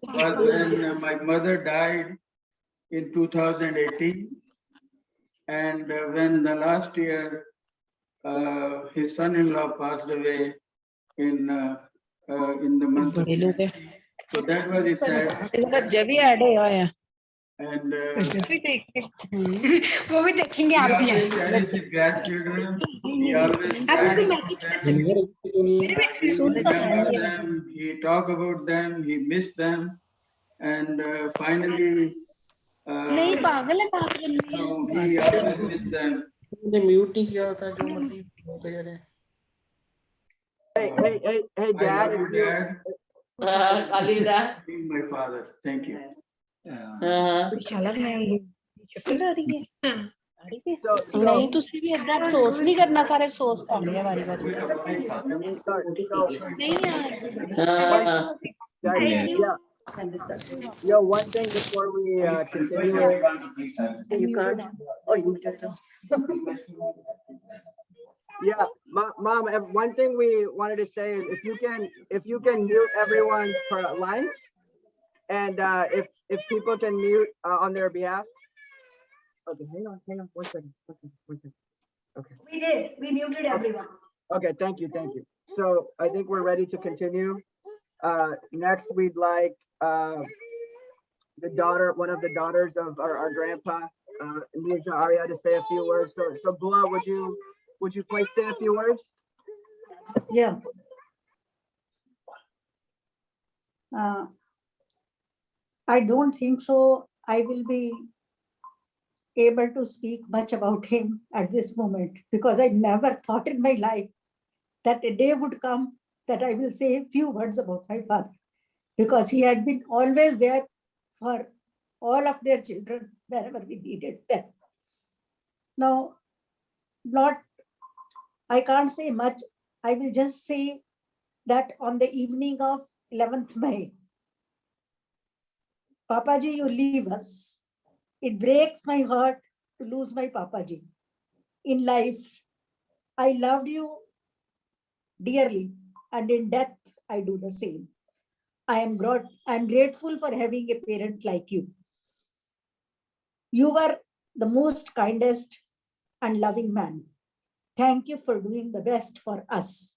was when my mother died in 2018, and when the last year his son-in-law passed away in the month of January. So that was his sad. And वो भी देखेंगे he आप भी always cherished his grandchildren. He always आप tried भी to message कर them. सकते हैं मेरे में He सुन तो remembered them. He talked about them. He missed them, and finally, नहीं पागल है बात करने he always missed them. Mute नहीं किया होता जो मर्जी होते जा रहे हैं। Hey, I Dad. love you, Dad. Alida. Being my father. Thank you. ख्याल में शक्ल आ रही है So, नहीं ਤੁਸੀਂ ਵੀ ਏਦਾਂ ਅਫਸੋਸ ਨਹੀਂ ਕਰਨਾ ਸਾਰੇ ਅਫਸੋਸ ਕਰ ਲਿਆ ਵਾਰੀ ਵਾਰੀ ਨਹੀਂ ਯਾਰ guys, yeah. Yo, one thing before we continue. you can't oh you Yeah, Mom. One thing we wanted to say is if you can mute everyone's lines, and if people can mute on their behalf. Okay, hang on, one second. Okay. we did we muted everyone Okay, thank you. So I think we're ready to continue. Next, we'd like one of the daughters of our grandpa, Nisha Arya, to say a few words. So Bula, would you please say a few words? Yeah. I don't think so. I will be able to speak much about him at this moment because I never thought in my life that a day would come that I will say a few words about my father, because he had been always there for all of their children wherever we needed them. Now, I can't say much. I will just say that on the evening of 11th May, Papaji, you leave us. It breaks my heart to lose my Papaji. In life, I loved you dearly, and in death, I do the same. I am grateful for having a parent like you. You were the most kindest and loving man. Thank you for doing the best for us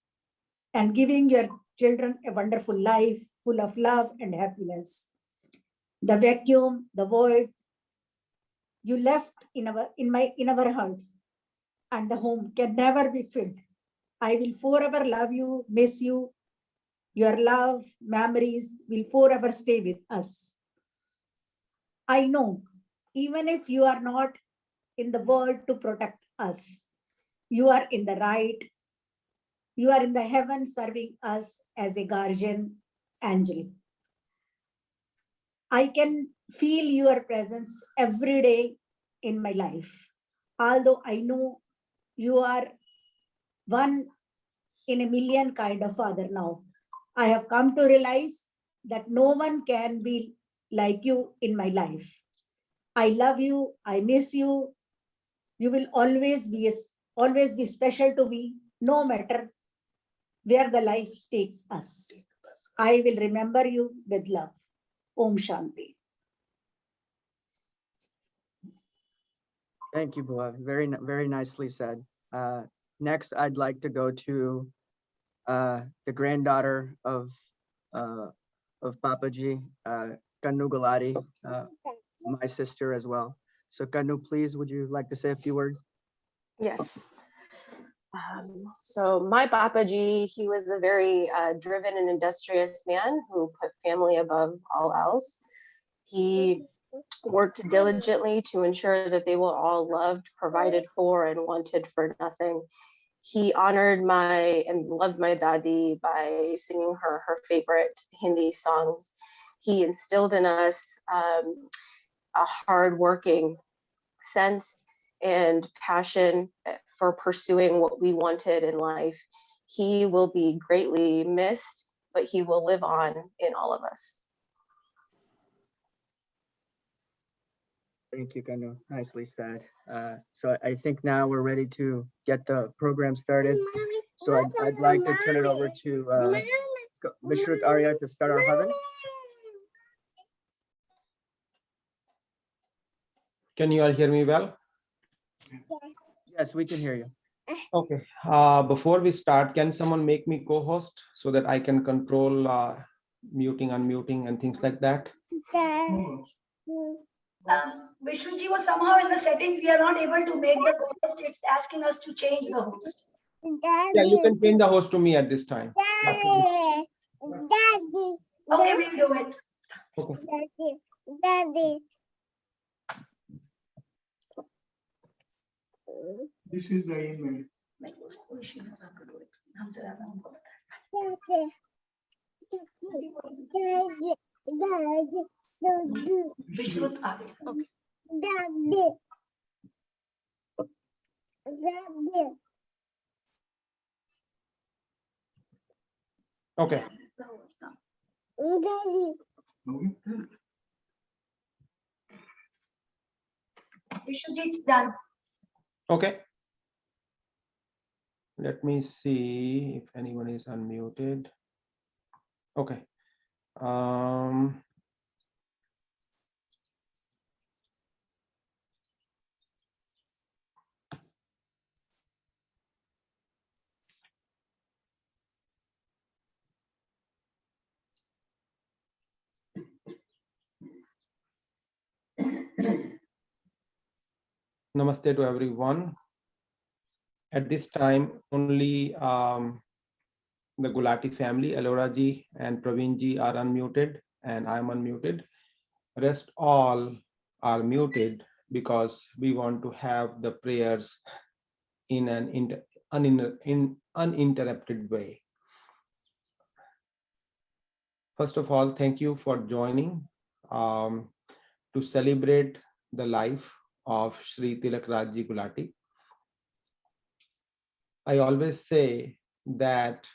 and giving your children a wonderful life full of love and happiness. The vacuum, the void you left in our hearts, and the home can never be filled. I will forever love you, miss you. Your love, memories will forever stay with us. I know, even if you are not in the world to protect us, you are in the right. You are in the heaven serving us as a guardian angel. I can feel your presence every day in my life. Although I know you are one in a million kind of father now, I have come to realize that no one can be like you in my life. I love you. I miss you. You will always be special to me, no matter where the life takes us. I will remember you with love. Om Shanti. Thank you, Bula. Very nicely said. Next, I'd like to go to the granddaughter of Papaji, Kanu Galati, my sister as well. So Kanu, please, would you like to say a few words? Yes. So my Papaji, he was a very driven and industrious man who put family above all else. He worked diligently to ensure that they were all loved, provided for, and wanted for nothing. He honored and loved my Dadi by singing her favorite Hindi songs. He instilled in us a hardworking sense and passion for pursuing what we wanted in life. He will be greatly missed, but he will live on in all of us. Thank you, Kanu. Nicely said. So I think now we're ready to get the program started. So I'd like to turn it over to Mishrit Arya to start our Havan. Can you all hear me well? Yes, we can hear you. Okay. Before we start, can someone make me co-host so that I can control muting, unmuting, and things like that? Vishnuji was somehow in the settings. We are not able to make the co-host. It's asking us to change the host. Yeah, you can change the host to me at this time. Okay, we'll do it. Okay. This is the email. She knows how to do it. हमसे ज्यादा उनको पता है. Vishnu आ गए. Okay. Vishnuji, it's done. Okay. Let me see if anyone is unmuted. Okay. Namaste to everyone. At this time, only the Gulati family, Alora ji and Praveen ji are unmuted, and I'm unmuted. Rest all are muted because we want to have the prayers in an uninterrupted way. First of all, thank you for joining to celebrate the life of Sri Tilak Rajji Gulati. I always say that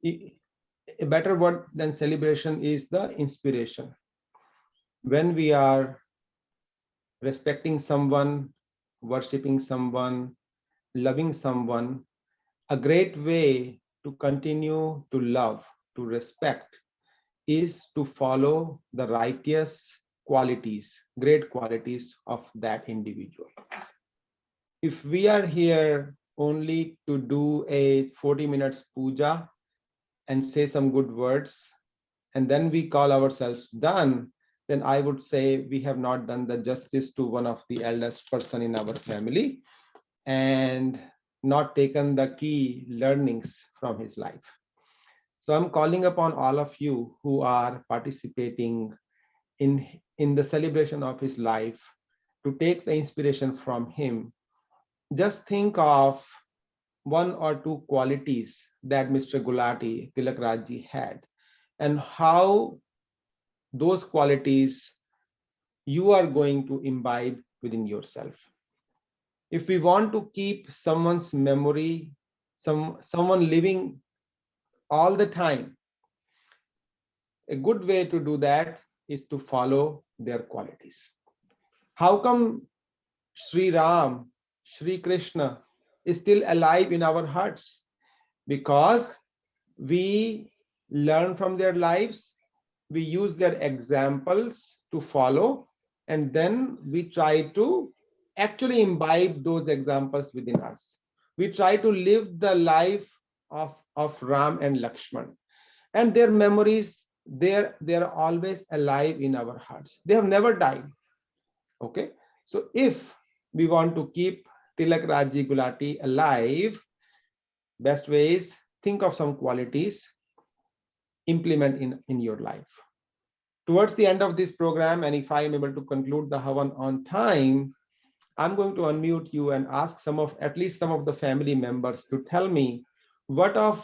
a better word than celebration is the inspiration. When we are respecting someone, worshipping someone, loving someone, a great way to continue to love, to respect, is to follow the righteous qualities, great qualities of that individual. If we are here only to do a 40 minutes puja and say some good words, and then we call ourselves done, then I would say we have not done the justice to one of the eldest person in our family and not taken the key learnings from his life. So I'm calling upon all of you who are participating in the celebration of his life to take the inspiration from him. Just think of one or two qualities that Mr. Gulati Tilak Rajji had, and how those qualities you are going to imbibe within yourself. If we want to keep someone's memory, someone living all the time, a good way to do that is to follow their qualities. How come Sri Ram, Sri Krishna is still alive in our hearts? Because we learn from their lives, we use their examples to follow, and then we try to actually imbibe those examples within us. We try to live the life of Ram and Lakshman, and their memories, they're always alive in our hearts. They have never died. Okay, so if we want to keep Tilak Rajji Gulati alive, best way is think of some qualities, implement in your life. Towards the end of this program, and if I am able to conclude the Havan on time, I'm going to unmute you and ask at least some of the family members to tell me what are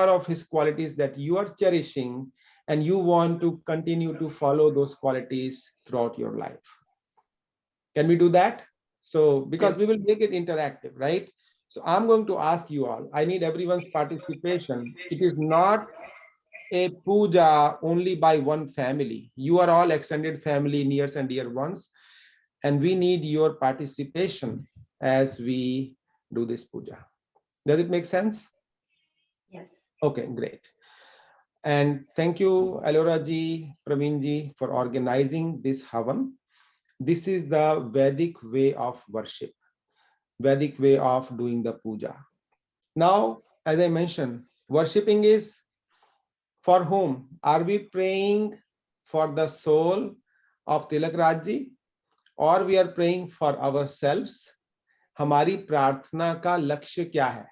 of his qualities that you are cherishing and you want to continue to follow those qualities throughout your life. Can we do that? So, because we will make it interactive, right? So I'm going to ask you all, I need everyone's participation. It is not a puja only by one family. You are all extended family, nears and dear ones, and we need your participation as we do this puja. Does it make sense? Yes. Okay, great. And thank you, Alora ji, Praveen ji, for organizing this Havan. This is the Vedic way of worship, Vedic way of doing the puja. Now, as I mentioned, worshipping is for whom? Are we praying for the soul of Tilak Raj ji, or we are praying for ourselves? हमारी प्रार्थना का लक्ष्य क्या है?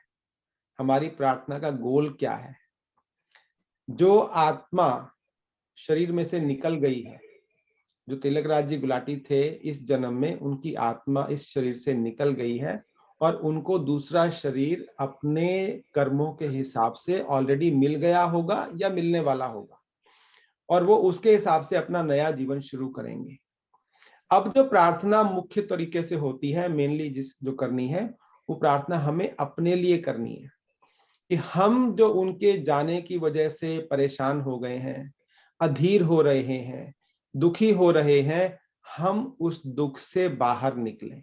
हमारी प्रार्थना का गोल क्या है? जो आत्मा शरीर में से निकल गई है, जो तिलक राज जी गुलाटी थे इस जन्म में, उनकी आत्मा इस शरीर से निकल गई है और उनको दूसरा शरीर अपने कर्मों के हिसाब से ऑलरेडी मिल गया होगा या मिलने वाला होगा, और वो उसके हिसाब से अपना नया जीवन शुरू करेंगे। अब जो प्रार्थना मुख्य तरीके से होती है, मेनली जो करनी है, वो प्रार्थना हमें अपने लिए करनी है कि हम जो उनके जाने की वजह से परेशान हो गए हैं, अधीर हो रहे हैं, दुखी हो रहे हैं, हम उस दुख से बाहर निकलें,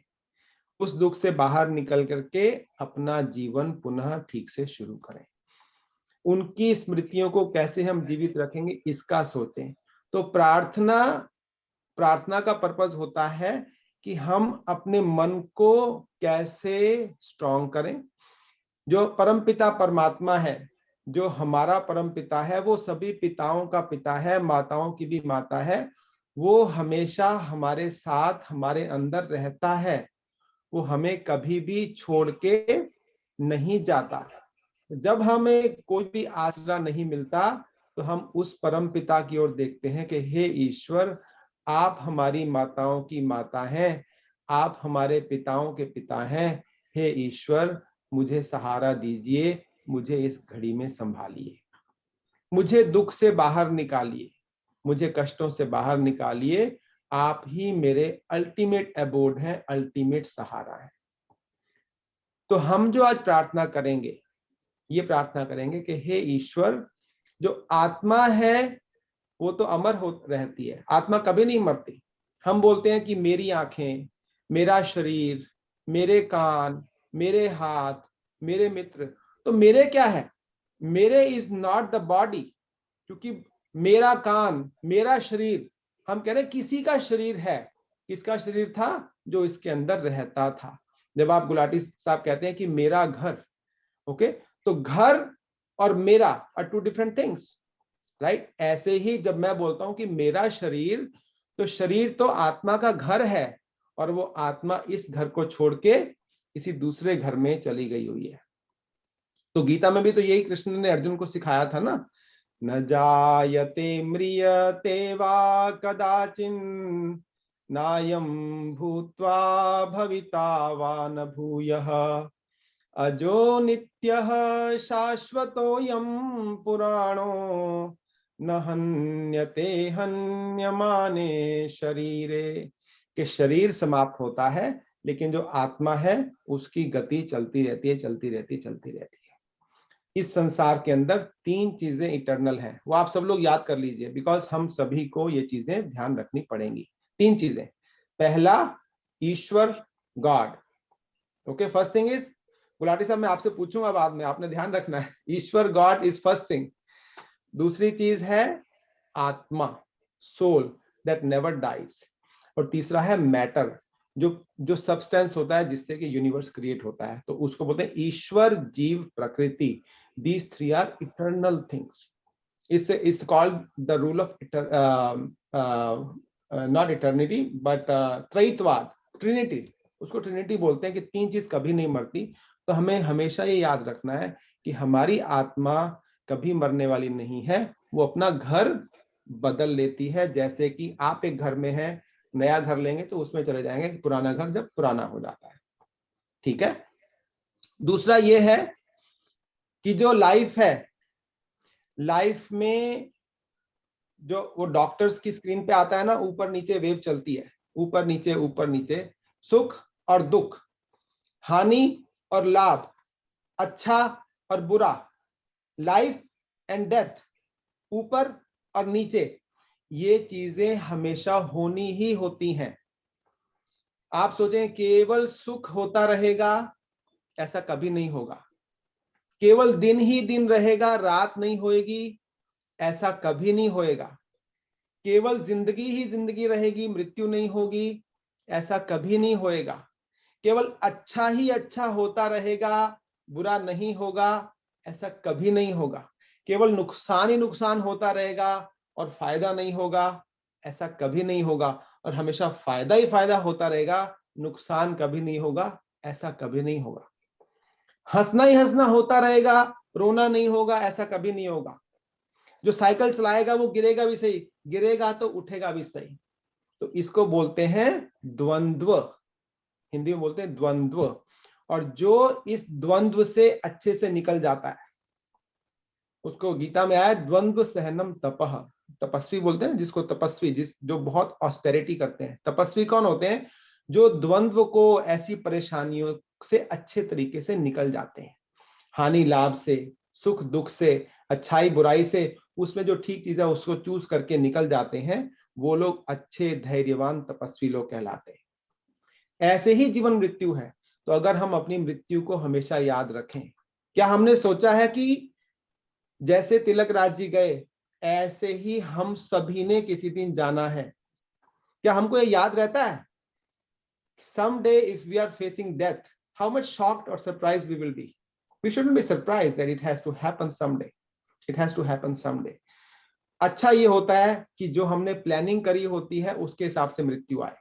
उस दुख से बाहर निकल करके अपना जीवन पुनः ठीक से शुरू करें। उनकी स्मृतियों को कैसे हम जीवित रखेंगे इसका सोचें। तो प्रार्थना का पर्पस होता है कि हम अपने मन को कैसे स्ट्रॉन्ग करें। जो परमपिता परमात्मा है, जो हमारा परम पिता है, वो सभी पिताओं का पिता है, माताओं की भी माता है। वो हमेशा हमारे साथ, हमारे अंदर रहता है, वो हमें कभी भी छोड़ के नहीं जाता। जब हमें कोई भी आसरा नहीं मिलता तो हम उस परम पिता की ओर देखते हैं कि हे ईश्वर, आप हमारी माताओं की माता हैं, आप हमारे पिताओं के पिता हैं। हे ईश्वर, मुझे सहारा दीजिए, मुझे इस घड़ी में संभालिए, मुझे दुख से बाहर निकालिए, मुझे कष्टों से बाहर निकालिए। आप ही मेरे अल्टीमेट अबोर्ड हैं, अल्टीमेट सहारा है। तो हम जो आज प्रार्थना करेंगे, ये प्रार्थना करेंगे कि हे ईश्वर, जो आत्मा है वो तो अमर हो रहती है, आत्मा कभी नहीं मरती। हम बोलते हैं कि मेरी आंखें, मेरा शरीर, मेरे कान, मेरे हाथ, मेरे मित्र। तो मेरे क्या है? मेरे इज नॉट द बॉडी, क्योंकि मेरा कान, मेरा शरीर, हम कह रहे हैं किसी का शरीर है। किसका शरीर था? जो इसके अंदर रहता था। जब आप गुलाटी साहब कहते हैं कि मेरा घर, ओके, तो घर और मेरा are two different things, right? ऐसे ही जब मैं बोलता हूं कि मेरा शरीर, तो शरीर तो आत्मा का घर है, और वो आत्मा इस घर को छोड़ के किसी दूसरे घर में चली गई हुई है। तो गीता में भी तो यही कृष्ण ने अर्जुन को सिखाया था ना, न जायते म्रियते वा कदाचिन नायं भूत्वा भविता वा न भूयः अजो नित्यः शाश्वतोऽयं पुराणो न हन्यते हन्यमाने शरीरे। कि शरीर समाप्त होता है, लेकिन जो आत्मा है उसकी गति चलती रहती है, चलती रहती है, चलती रहती है। इस संसार के अंदर 3 चीजें इटर्नल हैं, वो आप सब लोग याद कर लीजिए, बिकॉज हम सभी को ये चीजें ध्यान रखनी पड़ेंगी। 3 चीजें। पहला, ईश्वर, God. Okay, first thing is, Gulati साहब मैं आपसे पूछूंगा बाद में, आपने ध्यान रखना है, ईश्वर, गॉड इज फर्स्ट थिंग। दूसरी चीज है आत्मा, सोल दैट नेवर डाइज। और तीसरा है मैटर, जो सब्सटेंस होता है जिससे कि यूनिवर्स क्रिएट होता है, तो उसको बोलते हैं ईश्वर, जीव, प्रकृति। These 3 are eternal things. It's called the rule of not eternity but त्रैतवाद, ट्रिनिटी। उसको ट्रिनिटी बोलते हैं कि 3 चीज कभी नहीं मरती। तो हमें हमेशा ये याद रखना है कि हमारी आत्मा कभी मरने वाली नहीं है, वो अपना घर बदल लेती है। जैसे कि आप एक घर में हैं, नया घर लेंगे तो उसमें चले जाएंगे, पुराना घर जब पुराना हो जाता है, ठीक है। दूसरा ये है कि जो लाइफ है, लाइफ में जो वो डॉक्टर्स की स्क्रीन पे आता है ना, ऊपर नीचे वेव चलती है, ऊपर नीचे, सुख और दुख, हानि और लाभ, अच्छा और बुरा, लाइफ एंड डेथ, ऊपर और नीचे, ये चीजें हमेशा होनी ही होती हैं। आप सोचें केवल सुख होता रहेगा, ऐसा कभी नहीं होगा। केवल दिन ही दिन रहेगा, रात नहीं होएगी, ऐसा कभी नहीं होएगा। केवल जिंदगी ही जिंदगी रहेगी, मृत्यु नहीं होगी, ऐसा कभी नहीं होएगा। केवल अच्छा ही अच्छा होता रहेगा, बुरा नहीं होगा, ऐसा कभी नहीं होगा। केवल नुकसान ही नुकसान होता रहेगा और फायदा नहीं होगा, ऐसा कभी नहीं होगा। और हमेशा फायदा ही फायदा होता रहेगा, नुकसान कभी नहीं होगा, ऐसा कभी नहीं होगा। हंसना ही हंसना होता रहेगा, रोना नहीं होगा, ऐसा कभी नहीं होगा। जो साइकिल चलाएगा वो गिरेगा भी सही, गिरेगा तो उठेगा भी सही। तो इसको बोलते हैं द्वंद्व, हिंदी में बोलते हैं द्वंद्व। और जो इस द्वंद्व से अच्छे से निकल जाता है, उसको गीता में आया द्वंद्व सहनम तपः। तपस्वी बोलते हैं जिसको, तपस्वी जो बहुत ऑस्टेरिटी करते हैं। तपस्वी कौन होते हैं? जो द्वंद्व को, ऐसी परेशानियों से अच्छे तरीके से निकल जाते हैं। हानि लाभ से, सुख दुख से, अच्छाई बुराई से, उसमें जो ठीक चीज है उसको चूज करके निकल जाते हैं, वो लोग अच्छे धैर्यवान तपस्वी लोग कहलाते हैं। ऐसे ही जीवन मृत्यु है। तो अगर हम अपनी मृत्यु को हमेशा याद रखें, क्या हमने सोचा है कि जैसे तिलक राज जी गए, ऐसे ही हम सभी ने किसी दिन जाना है? क्या हमको ये याद रहता है? Someday if we are facing death, how much shocked or surprised we will be? We shouldn't be surprised that it has to happen someday. It has to happen someday. अच्छा ये होता है कि जो हमने प्लानिंग करी होती है उसके हिसाब से मृत्यु आए।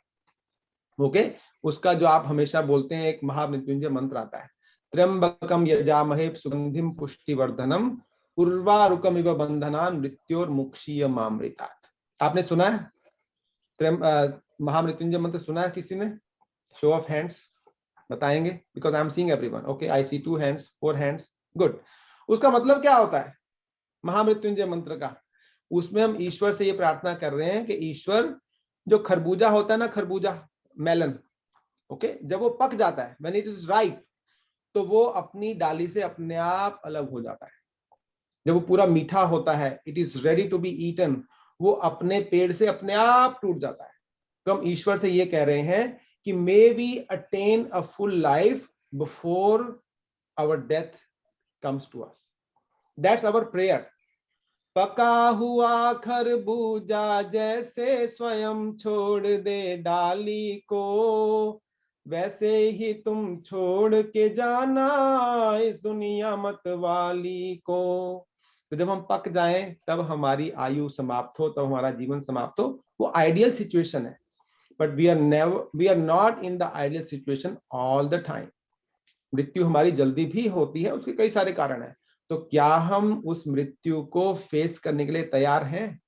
ओके, उसका जो आप हमेशा बोलते हैं, एक महामृत्युंजय मंत्र आता है, त्र्यंबकम यजामहे सुगंधिम पुष्टिवर्धनम उर्वारुकम इव बंधनान मृत्योर्मुक्षीयमामृतात्। आपने सुना है महामृत्युंजय मंत्र? सुना है किसी ने? शो ऑफ हैंड्स बताएंगे, because I am seeing everyone. Okay, I see 2 hands 4 hands, good. उसका मतलब क्या होता है महामृत्युंजय मंत्र का? उसमें हम ईश्वर से ये प्रार्थना कर रहे हैं कि ईश्वर, जो खरबूजा होता है ना, खरबूजा मेलन, ओके, जब वो पक जाता है, व्हेन इट इज राइप, तो वो अपनी डाली से अपने आप अलग हो जाता है। जब वो पूरा मीठा होता है, it is ready to be eaten, वो अपने पेड़ से अपने आप टूट जाता है। तो हम ईश्वर से ये कह रहे हैं कि may we attain a full life before our death comes to us. That's our prayer. पका हुआ खरबूजा जैसे स्वयं छोड़ दे डाली को, वैसे ही तुम छोड़ के जाना इस दुनिया मत वाली को। तो जब हम पक जाएं, तब हमारी आयु समाप्त हो, तब हमारा जीवन समाप्त हो, वो आइडियल सिचुएशन है। But we are not in the ideal situation all the time. मृत्यु हमारी जल्दी भी होती है, उसके कई सारे कारण हैं। तो क्या हम उस मृत्यु को फेस करने के लिए तैयार हैं?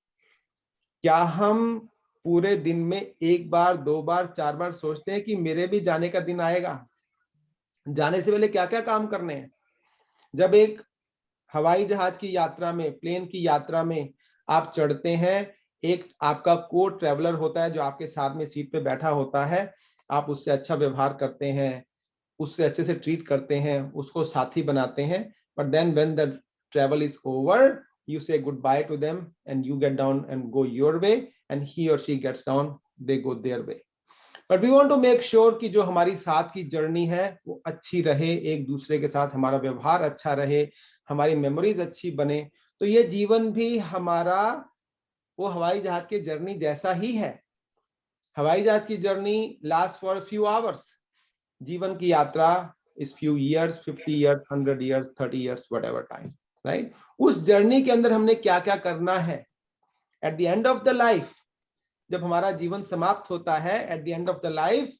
क्या हम पूरे दिन में 1 बार 2 बार 4 बार सोचते हैं कि मेरे भी जाने का दिन आएगा? जाने से पहले क्या क्या काम करने हैं? जब एक हवाई जहाज की यात्रा में, प्लेन की यात्रा में आप चढ़ते हैं, एक आपका को ट्रेवलर होता है जो आपके साथ में सीट पे बैठा होता है, आप उससे अच्छा व्यवहार करते हैं, उससे अच्छे से ट्रीट करते हैं, उसको साथी बनाते हैं। But then when the travel is over, you say goodbye to them and you get down and go your way, and he or she gets down, they go their way. But we want to make sure कि जो हमारी साथ की journey है वो अच्छी रहे, एक दूसरे के साथ हमारा व्यवहार अच्छा रहे, हमारी मेमोरीज अच्छी बने। तो ये जीवन भी हमारा वो हवाई जहाज की जर्नी जैसा ही है। हवाई जहाज की journey last for few hours, जीवन की यात्रा is few years, 50 years, 100 years, 30 years, whatever time, right? उस जर्नी के अंदर हमने क्या क्या करना है? At the end of the life, जब हमारा जीवन समाप्त होता है, at the end of the life,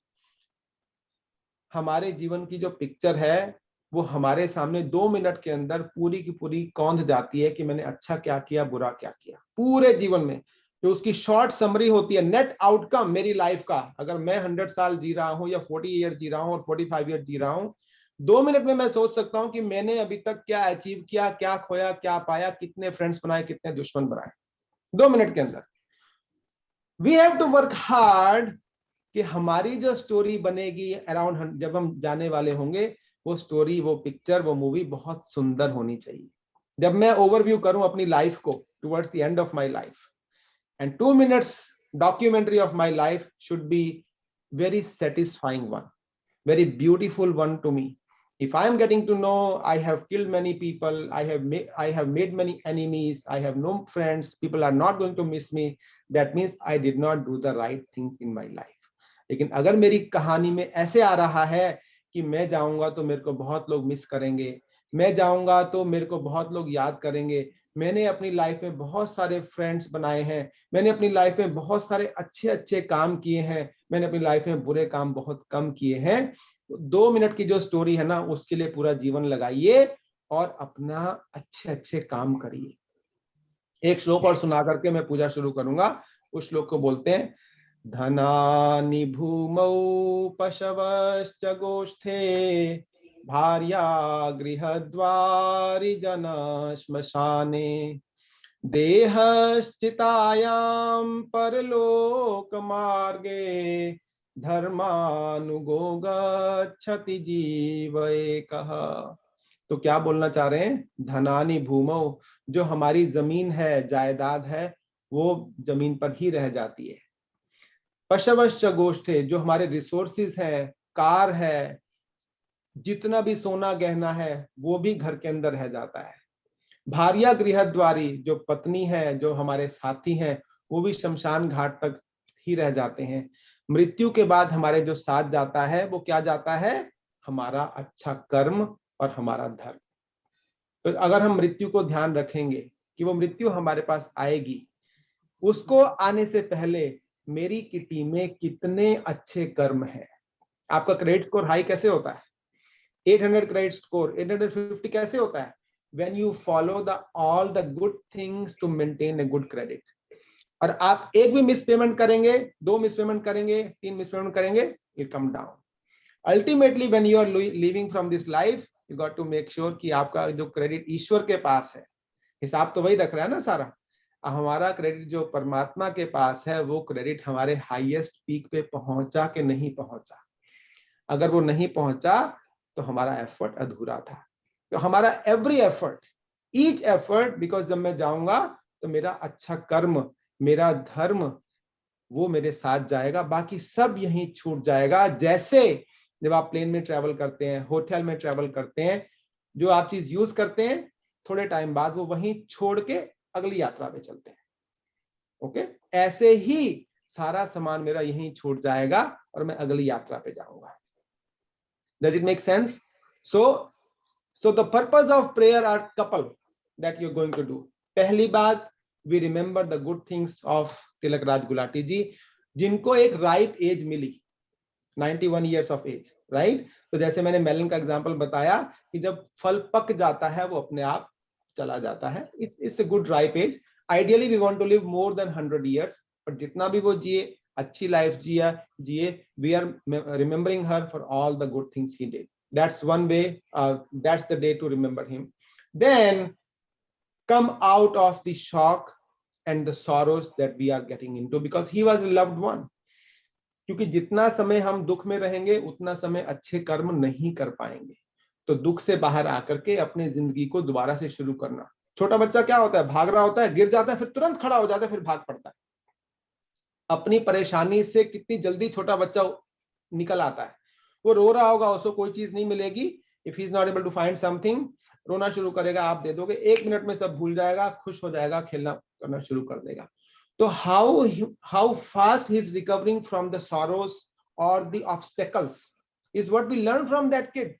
हमारे जीवन की जो पिक्चर है वो हमारे सामने 2 मिनट के अंदर पूरी की पूरी कौंध जाती है कि मैंने अच्छा क्या किया, बुरा क्या किया। पूरे जीवन में जो उसकी शॉर्ट समरी होती है, नेट आउटकम मेरी लाइफ का, अगर मैं 100 साल जी रहा हूं या 40 years जी रहा हूं और 45 years जी रहा हूं, 2 मिनट में मैं सोच सकता हूं कि मैंने अभी तक क्या अचीव किया, क्या खोया, क्या पाया, कितने फ्रेंड्स बनाए, कितने दुश्मन बनाए, 2 मिनट के अंदर। We have to work hard कि हमारी जो स्टोरी बनेगी अराउंड, जब हम जाने वाले होंगे, वो स्टोरी, वो पिक्चर, वो मूवी बहुत सुंदर होनी चाहिए। जब मैं ओवरव्यू करूं अपनी लाइफ को towards the end of my life, and 2 minutes documentary of my life should be very satisfying one, very beautiful one to me. If I am getting to know I have killed many people, I have made many enemies, I have no friends, people are not going to miss me, that means I did not do the right things in my life. लेकिन अगर मेरी कहानी में ऐसे आ रहा है कि मैं जाऊंगा तो मेरे को बहुत लोग मिस करेंगे, मैं जाऊंगा तो मेरे को बहुत लोग याद करेंगे, मैंने अपनी लाइफ में बहुत सारे फ्रेंड्स बनाए हैं, मैंने अपनी लाइफ में बहुत सारे अच्छे अच्छे काम किए हैं, मैंने अपनी लाइफ में बुरे काम बहुत कम किए हैं, 2 मिनट की जो स्टोरी है ना उसके लिए पूरा जीवन लगाइए और अपना अच्छे अच्छे काम करिए। एक श्लोक और सुना करके मैं पूजा शुरू करूंगा। उस श्लोक को बोलते हैं, धनानि भूमौ पशवश्च गोष्ठे भार्या गृहद्वारि जन श्मशाने देहश्चितायां परलोक मार्गे धर्मानुगो गच्छति जीव एकः। तो क्या बोलना चाह रहे हैं? धनानि भूमौ, जो हमारी जमीन है, जायदाद है, वो जमीन पर ही रह जाती है। पशवश्च गोष्ठे, जो हमारे रिसोर्सेज है, कार है, जितना भी सोना गहना है वो भी घर के अंदर रह जाता है। भार्या गृहद्वारी, जो पत्नी है, जो हमारे साथी हैं, वो भी शमशान घाट तक ही रह जाते हैं। मृत्यु के बाद हमारे जो साथ जाता है वो क्या जाता है? हमारा अच्छा कर्म और हमारा धर्म। तो अगर हम मृत्यु को ध्यान रखेंगे कि वो मृत्यु हमारे पास आएगी, उसको आने से पहले मेरी किटी में कितने अच्छे कर्म है। आपका क्रेडिट स्कोर हाई कैसे होता है? 800 क्रेडिट स्कोर, 850 कैसे होता है? When you follow all the good things to maintain a good credit. और आप एक भी मिस पेमेंट करेंगे, 2 मिस पेमेंट करेंगे, 3 मिस पेमेंट करेंगे, it come down. Ultimately, when you are leaving from this life, you got to make sure कि आपका जो क्रेडिट ईश्वर के पास है, हिसाब तो वही रख रहा है ना सारा, हमारा क्रेडिट जो परमात्मा के पास है वो क्रेडिट हमारे हाईएस्ट पीक पे पहुंचा कि नहीं पहुंचा। अगर वो नहीं पहुंचा तो हमारा एफर्ट अधूरा था। तो हमारा every effort, each effort, because जब मैं जाऊंगा तो मेरा अच्छा कर्म, मेरा धर्म वो मेरे साथ जाएगा, बाकी सब यहीं छूट जाएगा। जैसे जब आप प्लेन में ट्रेवल करते हैं, होटल में ट्रेवल करते हैं, जो आप चीज यूज करते हैं थोड़े टाइम बाद वो वहीं छोड़ के अगली यात्रा पे चलते हैं। ओके, ऐसे ही सारा सामान मेरा यहीं छूट जाएगा और मैं अगली यात्रा पे जाऊंगा। Does it make sense? So the purpose of prayer are couple that you're going to do. पहली बात, we remember the good things of Tilak Raj Gulati ji, जिनको एक राइट एज मिली, 91 years of age, right? तो जैसे मैंने मेलन का एग्जांपल बताया कि जब फल पक जाता है वो अपने आप चला जाता है। It's a good ripe age. Ideally we want to live more than 100 years, but जितना भी वो जिए, अच्छी लाइफ जिए, we are remembering her for all the good things he did. That's one way, that's the day to remember him. Then come out of the shock and the sorrows that we are getting into, because he was a loved one. क्योंकि जितना समय हम दुख में रहेंगे उतना समय अच्छे कर्म नहीं कर पाएंगे। तो दुख से बाहर आकर के अपनी जिंदगी को दोबारा से शुरू करना। छोटा बच्चा क्या होता है? भाग रहा होता है, गिर जाता है, फिर तुरंत खड़ा हो जाता है, फिर भाग पड़ता है। अपनी परेशानी से कितनी जल्दी छोटा बच्चा निकल आता है। वो रो रहा होगा, उसको कोई चीज नहीं मिलेगी, if he is not able to find something, रोना शुरू करेगा, आप दे दोगे, 1 मिनट में सब भूल जाएगा, खुश हो जाएगा, खेलना करना शुरू कर देगा। तो how fast he is recovering from the sorrows or the obstacles is what we learn from that kid,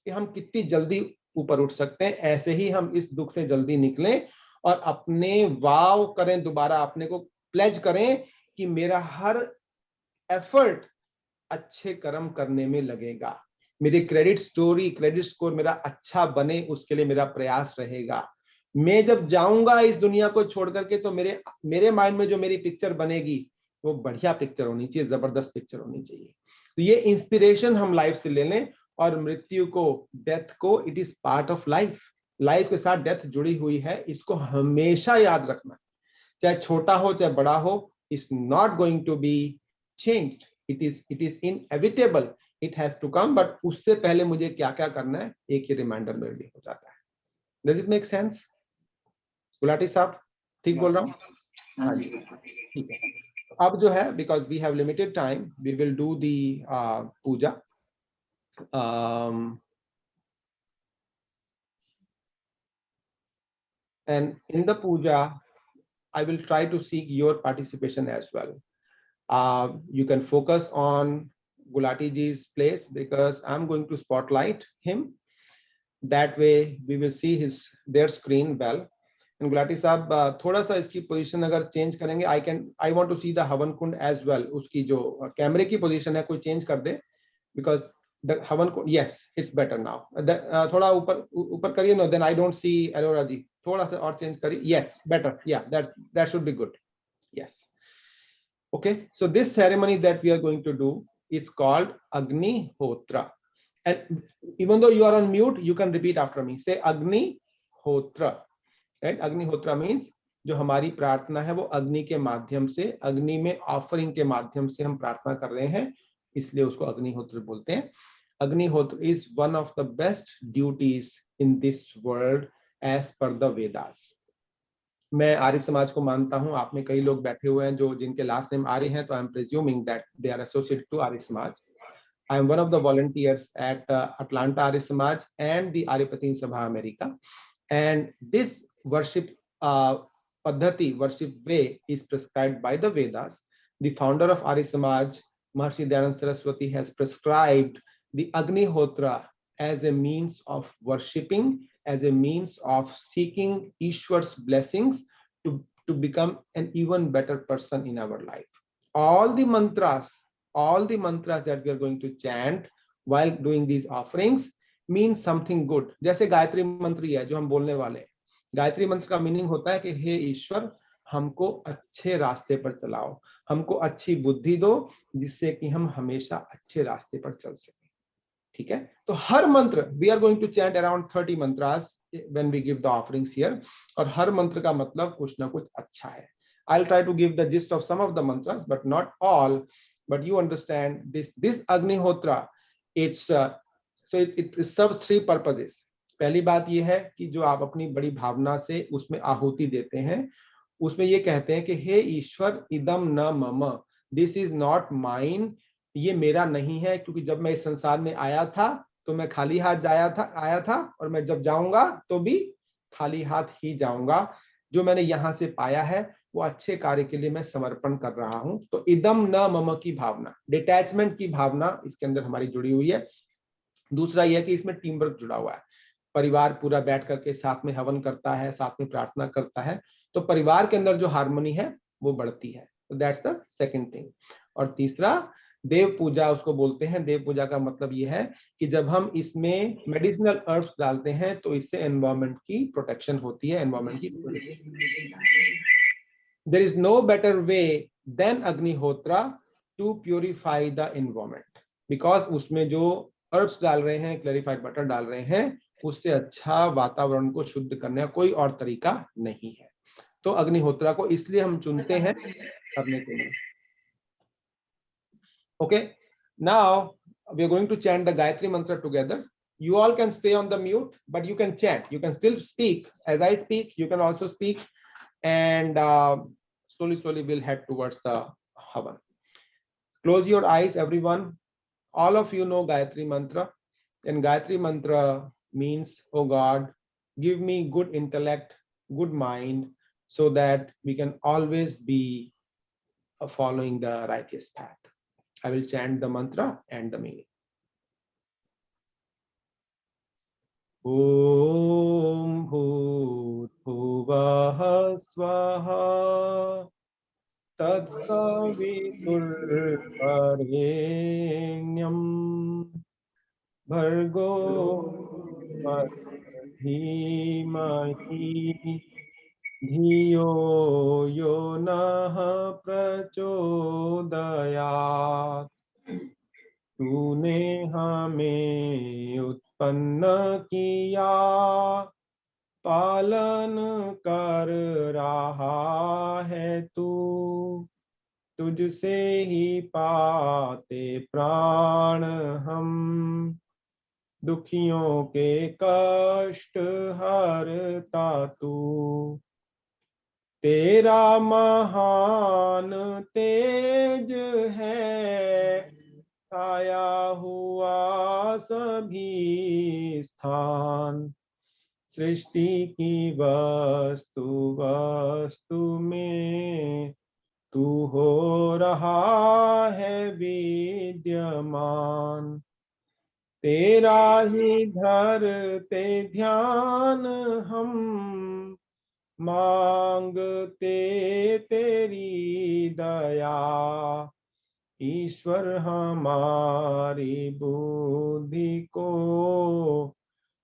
कि हम कितनी जल्दी ऊपर उठ सकते हैं। ऐसे ही हम इस दुख से जल्दी निकलें और अपने वाव करें, दोबारा अपने को प्लेज करें कि मेरा हर एफर्ट अच्छे कर्म करने में लगेगा, मेरी क्रेडिट स्कोर मेरा अच्छा बने, उसके लिए मेरा प्रयास रहेगा। मैं जब जाऊंगा इस दुनिया को छोड़ करके तो मेरे माइंड में जो मेरी पिक्चर बनेगी वो बढ़िया पिक्चर होनी चाहिए, जबरदस्त पिक्चर होनी चाहिए। तो ये इंस्पिरेशन हम लाइफ से ले लें, और मृत्यु को, डेथ को, it is part of life. Life के साथ डेथ जुड़ी हुई है, इसको हमेशा याद रखना, चाहे छोटा हो चाहे बड़ा हो, is not going to be changed, it is inevitable, it has to come. But उससे पहले मुझे क्या क्या करना है, एक ही रिमाइंडर मेरे लिए हो जाता है। Does it make sense? Gulati साहब ठीक बोल रहा हूँ? हाँ जी, ठीक है। अब जो है, because we have limited time, we will do the puja. And in the puja, I will try to seek your participation as well. You can focus on Gulati ji's place because I'm going to spotlight him. That way we will see their screen well. And Gulati साहब थोड़ा सा इसकी position अगर change करेंगे, I want to see the havan Kund as well. उसकी जो कैमरे की पोजीशन है कोई चेंज कर दे, because the havan Kund, yes, it's better now. थोड़ा ऊपर करिए ना, then I don't see Aurora ji. थोड़ा सा और चेंज करिए. Yes, better. Yeah, that should be good. Yes. Okay, so this ceremony that we are going to do is called Agni Hotra. And even though you are on mute, you can repeat after me. Say Agni Hotra. Right? Agni Hotra means जो हमारी प्रार्थना है वो अग्नि के माध्यम से, अग्नि में ऑफरिंग के माध्यम से हम प्रार्थना कर रहे हैं, इसलिए उसको अग्निहोत्र बोलते हैं. अग्निहोत्र is one of the best duties in this world as per the Vedas. मैं आर्य समाज को मानता हूं. आप में कई लोग बैठे हुए हैं जो जिनके लास्ट नेम आर्य हैं, तो I am presuming that they are associated to Arya Samaj. I am one of the volunteers at Atlanta Arya Samaj and the Aryapatin Sabha America. And this worship Paddhati, worship way is prescribed by the Vedas. The founder of Arya Samaj, Maharshi Dayanand Saraswati, has prescribed the Agnihotra as a means of worshipping, as a means of seeking Ishwar's blessings to become an even better person in our life. All the mantras that we are going to chant while doing these offerings means something good. जैसे गायत्री मंत्र है जो हम बोलने वाले हैं. गायत्री मंत्र का मीनिंग होता है कि हे ईश्वर, हमको अच्छे रास्ते पर चलाओ, हमको अच्छी बुद्धि दो, जिससे कि हम हमेशा अच्छे रास्ते पर चल सकें. ठीक है, तो हर मंत्र, we are going to chant around 30 mantras when we give the offerings here, और हर मंत्र का मतलब कुछ ना कुछ अच्छा है. I'll try to give the gist of some of the mantras, but not all. But you understand this Agnihotra, it serves 3 purposes. पहली बात यह है कि जो आप अपनी बड़ी भावना से उसमें आहुति देते हैं, उसमें ये कहते हैं कि हे ईश्वर, इदम न मम, दिस इज नॉट माइन, ये मेरा नहीं है, क्योंकि जब मैं इस संसार में आया था तो मैं खाली हाथ आया था और मैं जब जाऊंगा तो भी खाली हाथ ही जाऊंगा. जो मैंने यहां से पाया है वो अच्छे कार्य के लिए मैं समर्पण कर रहा हूं. तो इदम न मम की भावना, डिटैचमेंट की भावना इसके अंदर हमारी जुड़ी हुई है. दूसरा यह कि इसमें टीम वर्क जुड़ा हुआ है. परिवार पूरा बैठ करके साथ में हवन करता है, साथ में प्रार्थना करता है, तो परिवार के अंदर जो हार्मनी है वो बढ़ती है. तो दैट्स द सेकंड थिंग. और तीसरा, देव पूजा उसको बोलते हैं. देव पूजा का मतलब ये है कि जब हम इसमें मेडिसिनल हर्ब्स डालते हैं तो इससे एनवायरनमेंट की प्रोटेक्शन होती है, एनवायरनमेंट की. There is no better way than Agnihotra to purify the environment, because उसमें जो herbs डाल रहे हैं, clarified butter डाल रहे हैं, उससे अच्छा वातावरण को शुद्ध करने का कोई और तरीका नहीं है. तो अग्निहोत्रा को इसलिए हम चुनते हैं करने के लिए. Okay, now we are going to chant the Gayatri mantra together. You all can stay on the mute, but you can chant. You can still speak. As I speak, you can also speak. And slowly we'll head towards the Havan. Close your eyes, everyone. All of you know Gayatri mantra. And Gayatri mantra means, oh God, give me good intellect, good mind, so that we can always be following the righteous path. I will chant the mantra and the meaning. Om Bhut Bhuvah Swaha Tatsavitur Varenyam Bhargo Dhimahi Dhiyo Yo Nah Prachodayat. तूने हमें उत्पन्न किया, पालन कर रहा है तू, तुझसे ही पाते प्राण हम, दुखियों के कष्ट हरता तू. तेरा महान तेज है, छाया हुआ सभी स्थान, सृष्टि की वस्तु में तू हो रहा है विद्यमान, तेरा ही धरते ध्यान हम, मांगते तेरी दया, ईश्वर हमारी बुद्धि को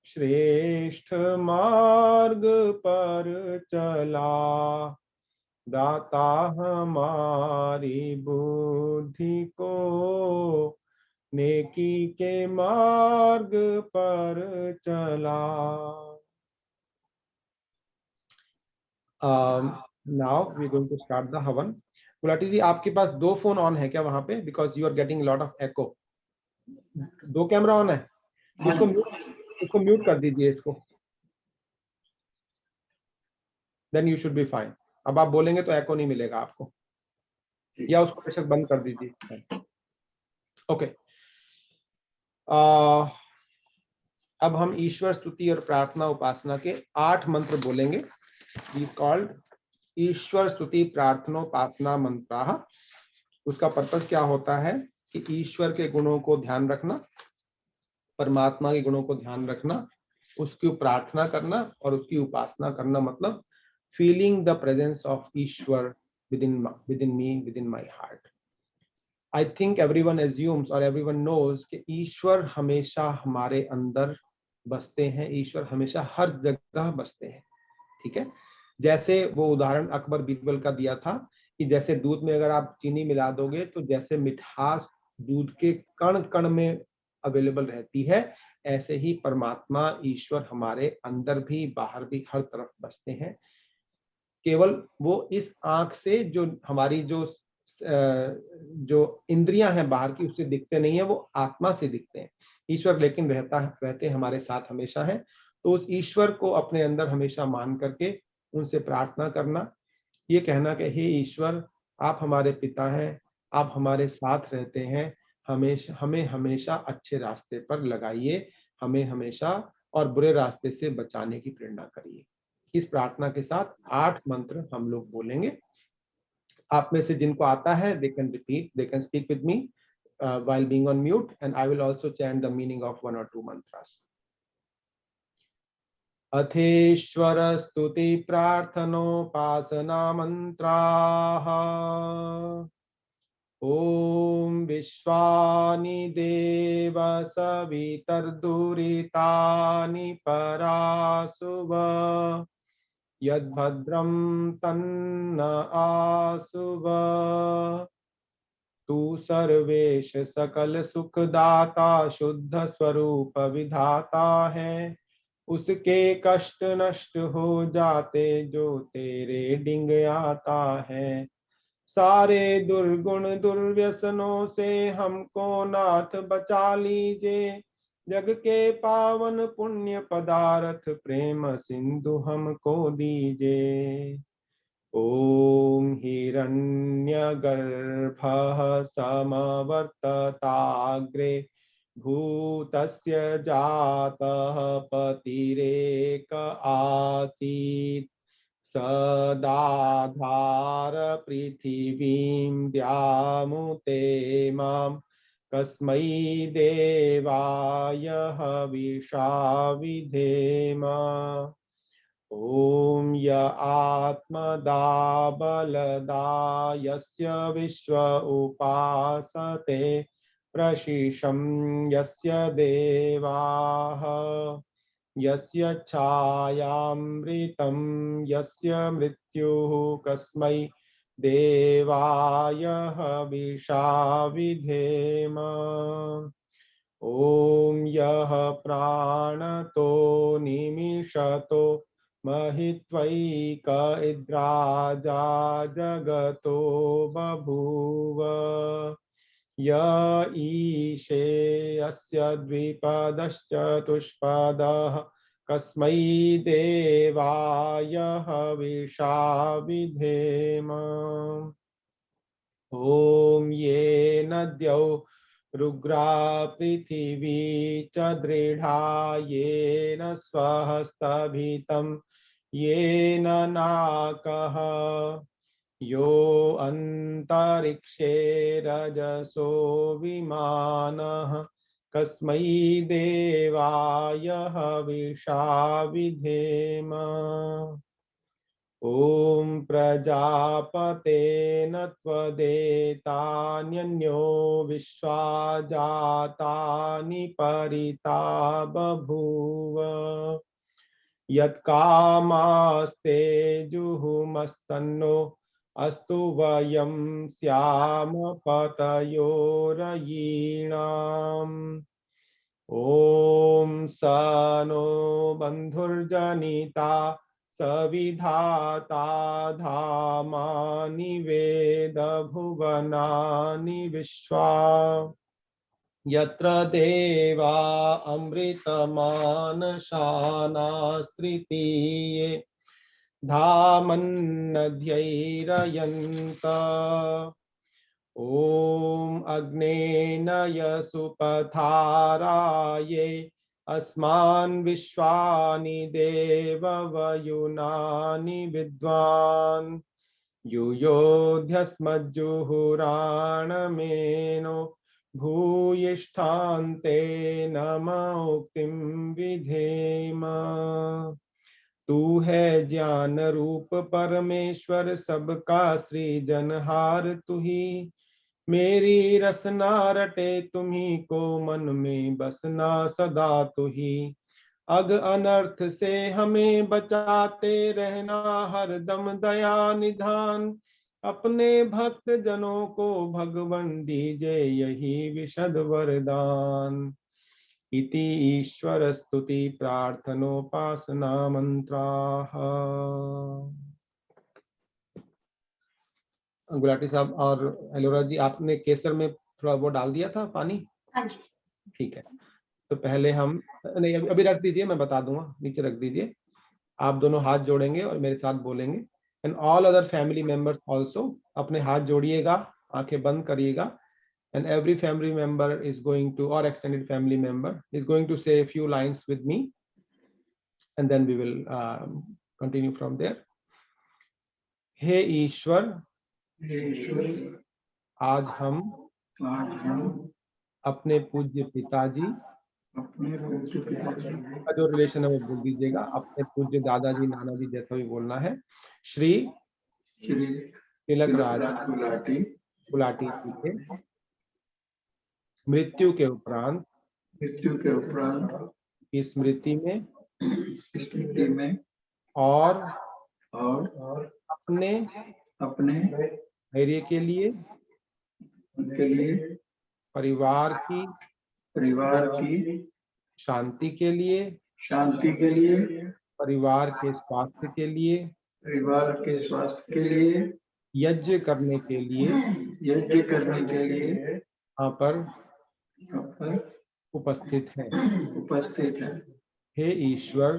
श्रेष्ठ मार्ग पर चला, दाता हमारी बुद्धि को नेकी के मार्ग पर चला। Now we're going to start the हवन। गुलाटी जी, आपके पास 2 फोन ऑन है क्या वहां पे? Because you are getting lot of echo. 2 camera on है? इसको म्यूट कर दीजिए इसको, then you should be fine. अब आप बोलेंगे तो एको नहीं मिलेगा आपको, या उसको बेशक बंद कर दीजिए। ओके, अब हम ईश्वर स्तुति और प्रार्थना उपासना के 8 मंत्र बोलेंगे। These called ईश्वर स्तुति प्रार्थनोपासना मंत्राः। उसका पर्पस क्या होता है कि ईश्वर के गुणों को ध्यान रखना, परमात्मा के गुणों को ध्यान रखना, उसकी प्रार्थना करना और उसकी उपासना करना, मतलब feeling the presence of Ishwar within me, within my heart. I think everyone assumes or everyone knows कि ईश्वर हमेशा हमारे अंदर बसते हैं, ईश्वर हमेशा हर जगह बसते हैं। ठीक है, जैसे वो उदाहरण अकबर बीरबल का दिया था कि जैसे दूध में अगर आप चीनी मिला दोगे तो जैसे मिठास दूध के कण कण में अवेलेबल रहती है, ऐसे ही परमात्मा ईश्वर हमारे अंदर भी बाहर भी हर तरफ बसते हैं। केवल वो इस आंख से जो हमारी जो इंद्रियां हैं बाहर की, उससे दिखते नहीं है, वो आत्मा से दिखते हैं ईश्वर, लेकिन रहते हमारे साथ हमेशा हैं। तो उस ईश्वर को अपने अंदर हमेशा मान करके उनसे प्रार्थना करना, ये कहना कि हे ईश्वर, आप हमारे पिता हैं, आप हमारे साथ रहते हैं, हमें हमेशा अच्छे रास्ते पर लगाइए, हमें हमेशा और बुरे रास्ते से बचाने की प्रेरणा करिए। इस प्रार्थना के साथ 8 मंत्र हम लोग बोलेंगे। आप में से जिनको आता है, they can repeat, they can speak with me while being on mute, and I will also chant the meaning of 1 or 2 mantras. अथेश्वर स्तुति प्रार्थनोपासना मंत्राः। ओम विश्वानि देव सवितर्दुरितानि परासुव, यद्भद्रं तन्न आसुव। तू सर्वेश सकल सुखदाता, शुद्ध स्वरूप विधाता है, उसके कष्ट नष्ट हो जाते जो तेरे डिंग आता है। सारे दुर्गुण दुर्व्यसनों से हमको नाथ बचा लीजिए, जग के पावन पुण्य पदार्थ प्रेम सिंधु हमको दीजिए। ओम हिरण्यगर्भः समवर्तताग्रे, भूतस्य जातः पतिरेक आसीत्, सदाधार पृथिवीं द्यामुते मां, कस्मै देवाय हविषा विधेम। ओम य आत्मदा बलदा यस्य विश्व उपासते, प्रशिशं यस्य देवाः, यस्य छायामृतं यस्य मृत्युः, कस्मै देवाय हविषा विधेम। ओम यः प्राणतो निमिषतो महित्वैक इद्राजा जगतो बभूव, य ईशे यस्य द्विपदश्चतुष्पदः, कस्मै देवाय हविषा विधेम। ओम ये नद्यौ रुग्रा पृथिवी च दृढ़ा, येन स्वहस्तभितं येन नाकः, यो अंतरिक्षे रजसो विमानः कस्मै देवाय हविषा विधेम। ॐ प्रजापतेन त्वदेतान्यन्यो विश्वा जातानि परिता बभूव। यत्कामास्ते जुहुमस्तन्नो अस्तु वयं स्याम पतयोरयीणाम्। ॐ स नो बन्धुर्जनिता सविधाता धामानि वेद भुवनानि विश्वा। यत्र देवा अमृतमानशानास्त्रितीये धामन्नध्यैरयन्त। ॐ अग्नेनय सुपथाराये अस्मान् विश्वानि देववयुनानि विद्वान्। युयोध्यस्मज्जुहुराणमेनो भूयिष्ठान्ते नमोक्तिं विधेम। तू है ज्ञान रूप परमेश्वर सबका सृजनहार तू ही। मेरी रसना रटे तुम्ही को मन में बसना सदा तू ही। अग अनर्थ से हमें बचाते रहना हरदम दया निधान। अपने भक्त जनों को भगवन दीजे यही विशद वरदान। इति ईश्वर स्तुति प्रार्थनोपासना मंत्राः। गुलाटी साहब और एलोरा जी, आपने केसर में थोड़ा वो डाल दिया था पानी? हाँ जी। ठीक है, तो पहले हम नहीं, अभी रख दीजिए, मैं बता दूंगा, नीचे रख दीजिए। आप दोनों हाथ जोड़ेंगे और मेरे साथ बोलेंगे। And all other family members also अपने हाथ जोड़िएगा, आंखें बंद करिएगा। And every family member is going to, और extended family member is going to say a few lines with me, and then we will continue from there. हे ईश्वर, आज हम अपने पूज्य पिताजी, का जो रिलेशन है वो बोल दीजिएगा, अपने पूज्य दादाजी नानाजी जैसा भी बोलना है, श्री तिलक राज गुलाटी जी के मृत्यु के उपरांत की स्मृति में और अपने धैर्य के लिए परिवार की शांति के लिए परिवार के स्वास्थ्य के लिए यज्ञ करने के लिए यहाँ पर उपस्थित है। हे ईश्वर,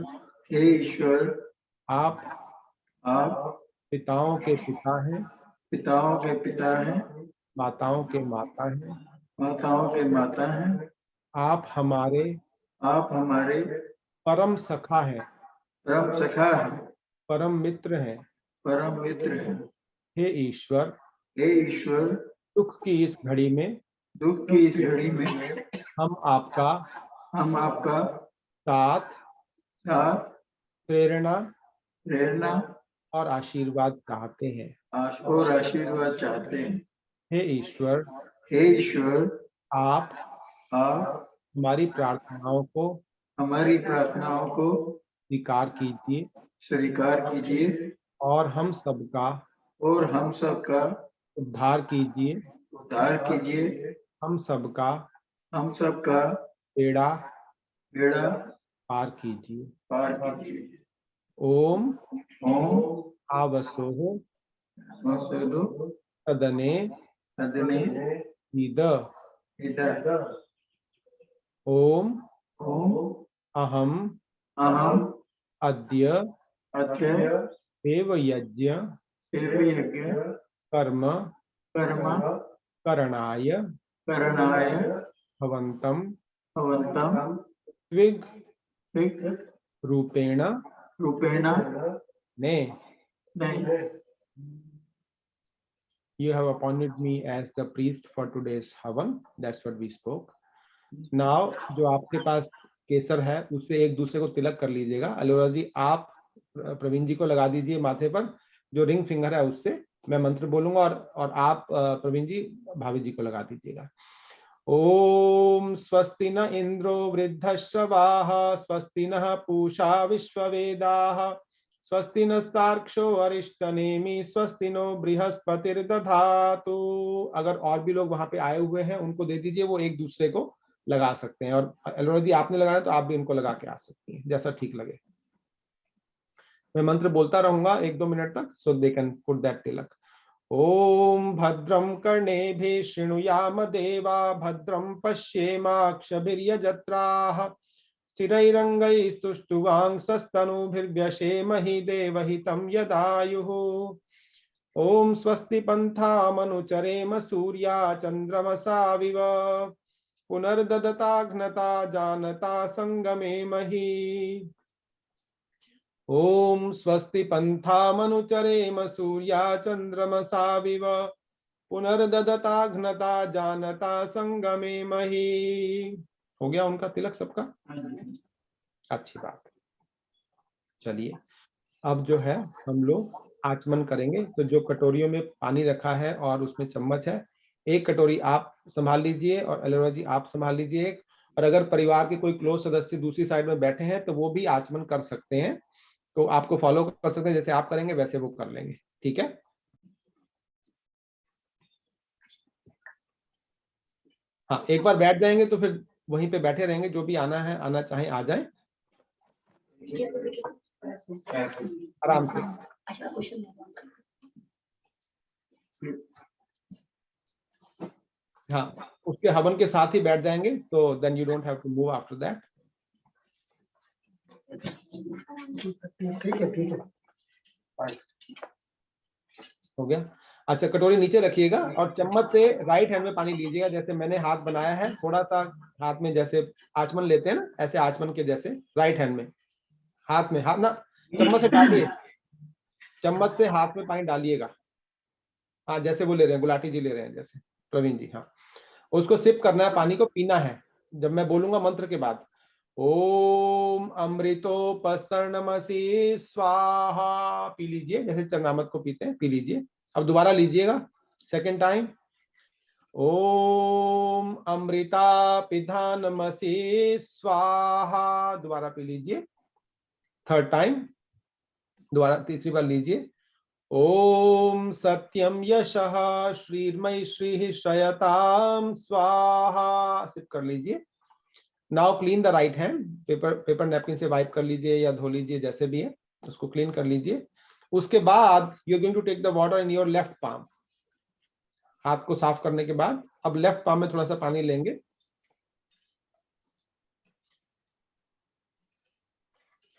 आप पिताओं के पिता हैं, माताओं के माता हैं, आप हमारे परम सखा हैं, परम मित्र हैं। हे ईश्वर, दुख की इस घड़ी में हम आपका साथ, प्रेरणा और आशीर्वाद चाहते हैं। हे ईश्वर, आप हमारी प्रार्थनाओं को स्वीकार कीजिए और हम सबका उद्धार कीजिए, हम सबका बेड़ा पार कीजिए। ओम आवसोः सदने इद। ओम अहम अद्य एव यज्ञ कर्म करणाय भवन्तं त्विग रूपेण ने। You have appointed me as the priest for today's havan. That's what we spoke. Now जो आपके पास केसर है उससे एक दूसरे को तिलक कर लीजिएगा। अलोरा जी आप प्रवीण जी को लगा दीजिए माथे पर, जो रिंग फिंगर है उससे मैं मंत्र बोलूंगा और आप प्रवीण जी भाभी जी को लगा दीजिएगा। ओम स्वस्ति न इंद्रो वृद्धश्रवाः स्वस्ति नः पूषा विश्ववेदाः स्वस्ति नस्तार्क्ष्यो अरिष्टनेमि स्वस्ति नो बृहस्पतिर्दधातु। अगर और भी लोग वहां पे आए हुए हैं उनको दे दीजिए, वो एक दूसरे को लगा सकते हैं। और अलोरा जी आपने लगाया तो आप भी उनको लगा के आ सकती हैं, जैसा ठीक लगे। मैं मंत्र बोलता रहूंगा 1-2 मिनट तक, सो दे कैन पुट दैट तिलक। ओम भद्रं कर्णेभिः शृणुयाम देवा भद्रं पश्येमाक्षभिर्यजत्राः स्थिरैरङ्गैस्तुष्टुवांसस्तनूभिर्व्यशेमहि देवहितं यदायुः। ओम स्वस्ति पन्थामनुचरेम सूर्या चन्द्रमसाविव पुनर्ददताघ्नता जानता संगमे महि। ओम स्वस्ति पन्थामनुचरेम सूर्या चन्द्रमसाविव पुनर्ददताघ्नता जानता संगमे महि। हो गया उनका तिलक सबका? अच्छी बात। चलिए अब जो है हम लोग आचमन करेंगे। तो जो कटोरियों में पानी रखा है और उसमें चम्मच है, एक कटोरी आप संभाल लीजिए और अलोरा जी आप संभाल लीजिए एक। और अगर परिवार के कोई क्लोज सदस्य दूसरी साइड में बैठे हैं तो वो भी आचमन कर सकते हैं, तो आपको फॉलो कर सकते हैं, जैसे आप करेंगे वैसे वो कर लेंगे। ठीक है? हाँ, एक बार बैठ जाएंगे तो फिर वहीं पे बैठे रहेंगे। जो भी आना है आना चाहे आ जाए आराम से। हाँ, उसके हवन के साथ ही बैठ जाएंगे, तो then you don't have to move after that. हो गया? अच्छा, कटोरी नीचे रखिएगा और चम्मच से राइट हैंड में पानी लीजिएगा। जैसे मैंने हाथ बनाया है, थोड़ा सा हाथ में जैसे आचमन लेते हैं ना, ऐसे आचमन के जैसे राइट हैंड में, हाथ में, हाथ ना चम्मच से डालिए, चम्मच से हाथ में पानी डालिएगा। हाँ, जैसे वो ले रहे हैं, गुलाटी जी ले रहे हैं जैसे, प्रवीण जी। हाँ, उसको सिप करना है, पानी को पीना है। जब मैं बोलूंगा मंत्र के बाद, ओम अमृतोपस्तरणमसि स्वाहा, पी लीजिए जैसे चरणामृत को पीते हैं, पी लीजिए। अब दोबारा लीजिएगा सेकेंड टाइम। ओम अमृता पिधानमसि स्वाहा, दोबारा पी लीजिए। थर्ड टाइम, दोबारा तीसरी बार लीजिए। ओम सत्यम यशः श्रीर्मयि श्रीः श्रयताम स्वाहा, सिप कर लीजिए। Now clean the right hand, paper napkin से वाइप कर लीजिए या धो लीजिए, जैसे भी है उसको क्लीन कर लीजिए। उसके बाद you are going to take the water in your left palm. हाथ को साफ करने के बाद अब लेफ्ट पाम में थोड़ा सा पानी लेंगे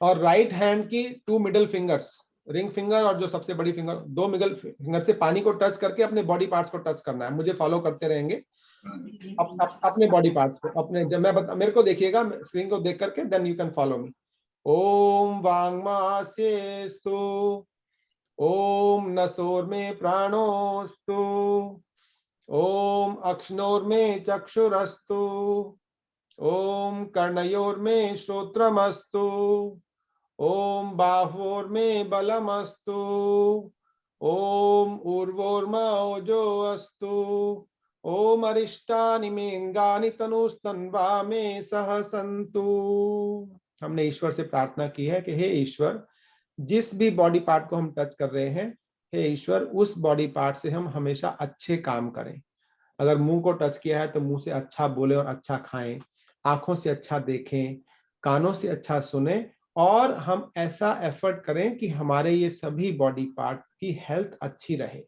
और राइट हैंड की 2 मिडल फिंगर्स, रिंग फिंगर और जो सबसे बड़ी फिंगर, 2 मिडल फिंगर से पानी को टच करके अपने बॉडी पार्ट्स को टच करना है। मुझे फॉलो करते रहेंगे अपने बॉडी पार्ट्स को, अपने, जब मैं मेरे को देखिएगा स्क्रीन को देख करके, then you can follow me. ओम वांगमास्येस्तु, ओम नसोर्मे प्राणोस्तु, ओम अक्ष्णोर्मे चक्षुरस्तु, ओम कर्णयोर्मे श्रोत्रमस्तु, ओम बाहोर्मे बलमस्तु, ओम ऊर्वोर्मा ओजो अस्तु, ओम अरिष्टानि मेंगानि तनुस्तन्वा में सह सन्तु। हमने ईश्वर से प्रार्थना की है कि हे ईश्वर, जिस भी बॉडी पार्ट को हम टच कर रहे हैं, हे ईश्वर उस बॉडी पार्ट से हम हमेशा अच्छे काम करें। अगर मुंह को टच किया है तो मुंह से अच्छा बोले और अच्छा खाएं, आंखों से अच्छा देखें, कानों से अच्छा सुने, और हम ऐसा एफर्ट करें कि हमारे ये सभी बॉडी पार्ट की हेल्थ अच्छी रहे।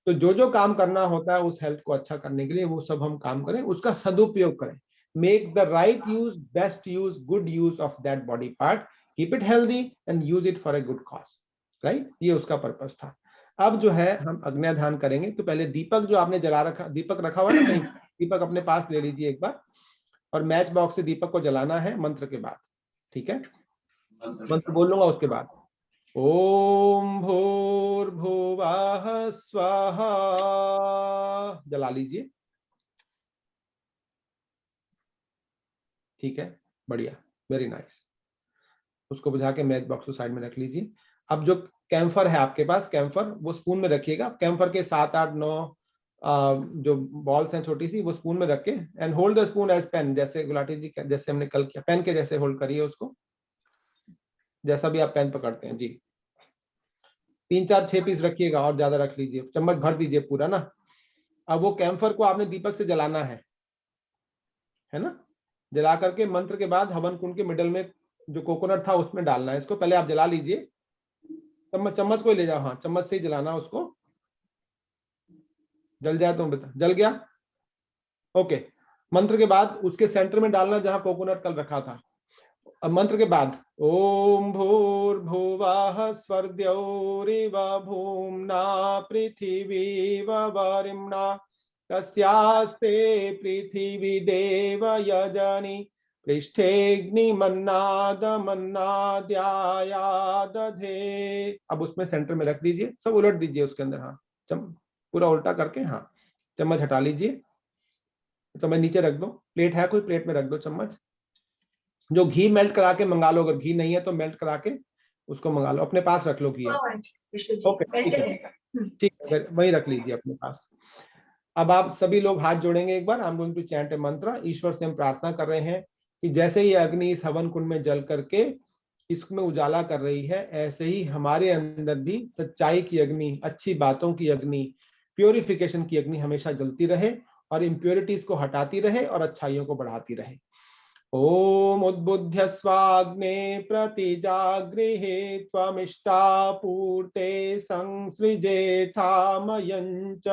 तो जो जो काम करना होता है उस हेल्थ को अच्छा करने के लिए वो सब हम काम करें, उसका सदुपयोग करें। Make the right use, best use, good use of that body part, keep it healthy and use it for a good cause. Right, ये उसका पर्पस था। अब जो है हम अग्न्याधान करेंगे। तो पहले दीपक जो आपने जला रखा, दीपक रखा हुआ ना कहीं, दीपक अपने पास ले लीजिए एक बार, और मैच बॉक्स से दीपक को जलाना है मंत्र के बाद। ठीक है, मंत्र बोल लूंगा उसके बाद। ओम भूर्भुवः भूर्भुवः स्वाहा। जला लीजिए। ठीक है, बढ़िया, वेरी नाइस। उसको बुझा के मैच बॉक्स को साइड में रख लीजिए। अब जो कैम्फर है आपके पास, कैम्फर वो स्पून में रखिएगा। कैम्फर के 7, 8, 9 जो बॉल्स हैं छोटी सी, वो स्पून में रख के and hold the spoon as pen, जैसे गुलाटी जी जैसे हमने कल किया, पेन के जैसे होल्ड करिए उसको, जैसा भी आप पेन पकड़ते हैं जी। 3, 4, 6 पीस रखिएगा और ज्यादा रख लीजिए, चम्मच भर दीजिए पूरा ना। अब वो कैम्फर को आपने दीपक से जलाना है ना। जला करके मंत्र के बाद हवन कुंड के मिडल में जो कोकोनट था उसमें डालना है इसको। पहले आप जला लीजिए, चम्मच को ही ले जाओ, हाँ चम्मच से ही जलाना उसको। जल जाए तो बता, जल गया, ओके। मंत्र के बाद उसके सेंटर में डालना जहां कोकोनट कल रखा था। अब मंत्र के बाद ओम भूर्भुवः स्वर्द्यौरिव भूम्ना पृथिवी वरिम्ना तस्यास्ते पृथिवी देव यजनि पृष्ठेऽग्निमन्नादमन्नाद्यायादधे। अब उसमें सेंटर में रख दीजिए, सब उलट दीजिए उसके अंदर, हाँ पूरा उल्टा करके, हाँ चम्मच हटा लीजिए, चम्मच नीचे रख दो। प्लेट है कोई, प्लेट में रख दो चम्मच। जो घी मेल्ट करा के मंगा लो, अगर घी नहीं है तो मेल्ट करा के उसको मंगा लो, अपने पास रख लो घी। ओके ठीक है, वही रख लीजिए अपने पास। अब आप सभी लोग हाथ जोड़ेंगे एक बार। I am going to chant a mantra. ईश्वर से हम प्रार्थना कर रहे हैं कि जैसे ही अग्नि इस हवन कुंड में जल करके इसमें उजाला कर रही है, ऐसे ही हमारे अंदर भी सच्चाई की अग्नि, अच्छी बातों की अग्नि, प्योरिफिकेशन की अग्नि हमेशा जलती रहे और इम्प्योरिटीज को हटाती रहे और अच्छाइयों को बढ़ाती रहे। ओम उद्बुद्ध्य स्वाग्ने प्रतिजागृहे त्वमिष्टापूर्ते संसृजेथामयञ्च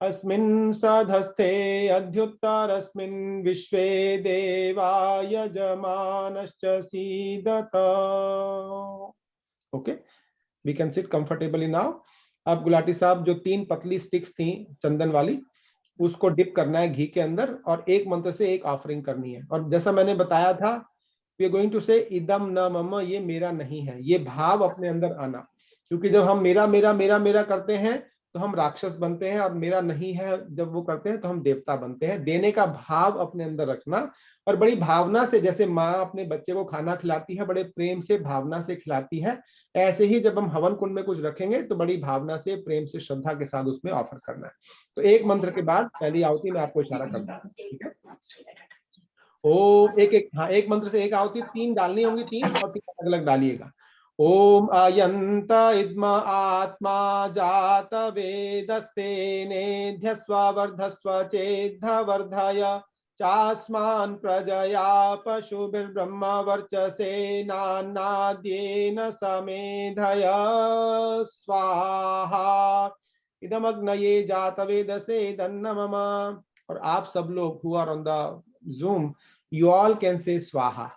अस्मिन् सधस्थे अध्युत्तरस्मिन् विश्वे देवा यजमानश्च सीदत। Okay, we can sit comfortably now. अब गुलाटी साहब जो 3 पतली स्टिक्स थी चंदन वाली, उसको डिप करना है घी के अंदर और एक मंत्र से एक ऑफरिंग करनी है। और जैसा मैंने बताया था, वी आर गोइंग टू से इदम न मम, ये मेरा नहीं है, ये भाव अपने अंदर आना। क्योंकि जब हम मेरा मेरा मेरा मेरा करते हैं तो हम राक्षस बनते हैं, और मेरा नहीं है जब वो करते हैं तो हम देवता बनते हैं। देने का भाव अपने अंदर रखना और बड़ी भावना से, जैसे माँ अपने बच्चे को खाना खिलाती है, बड़े प्रेम से भावना से खिलाती है, ऐसे ही जब हम हवन कुंड में कुछ रखेंगे तो बड़ी भावना से, प्रेम से, श्रद्धा के साथ उसमें ऑफर करना है। तो एक मंत्र के बाद पहली आहुति में आपको इशारा करना है, ठीक है। ओ एक मंत्र से एक आहुति 3 डालनी होंगी, 3 और 3 अलग अलग डालिएगा। ओम अयंत इद्म आत्मा जात वेदस्तेनेध्यस्व वर्धस्व चेद्धवर्धय चास्मान् प्रजया पशुभिर्ब्रह्म वर्चसेनान्नाद्येन समेधय स्वाहा इदमग्नये जात वेदसे दन्नमम। और आप सब लोग who are on the Zoom, you all can say स्वाहा।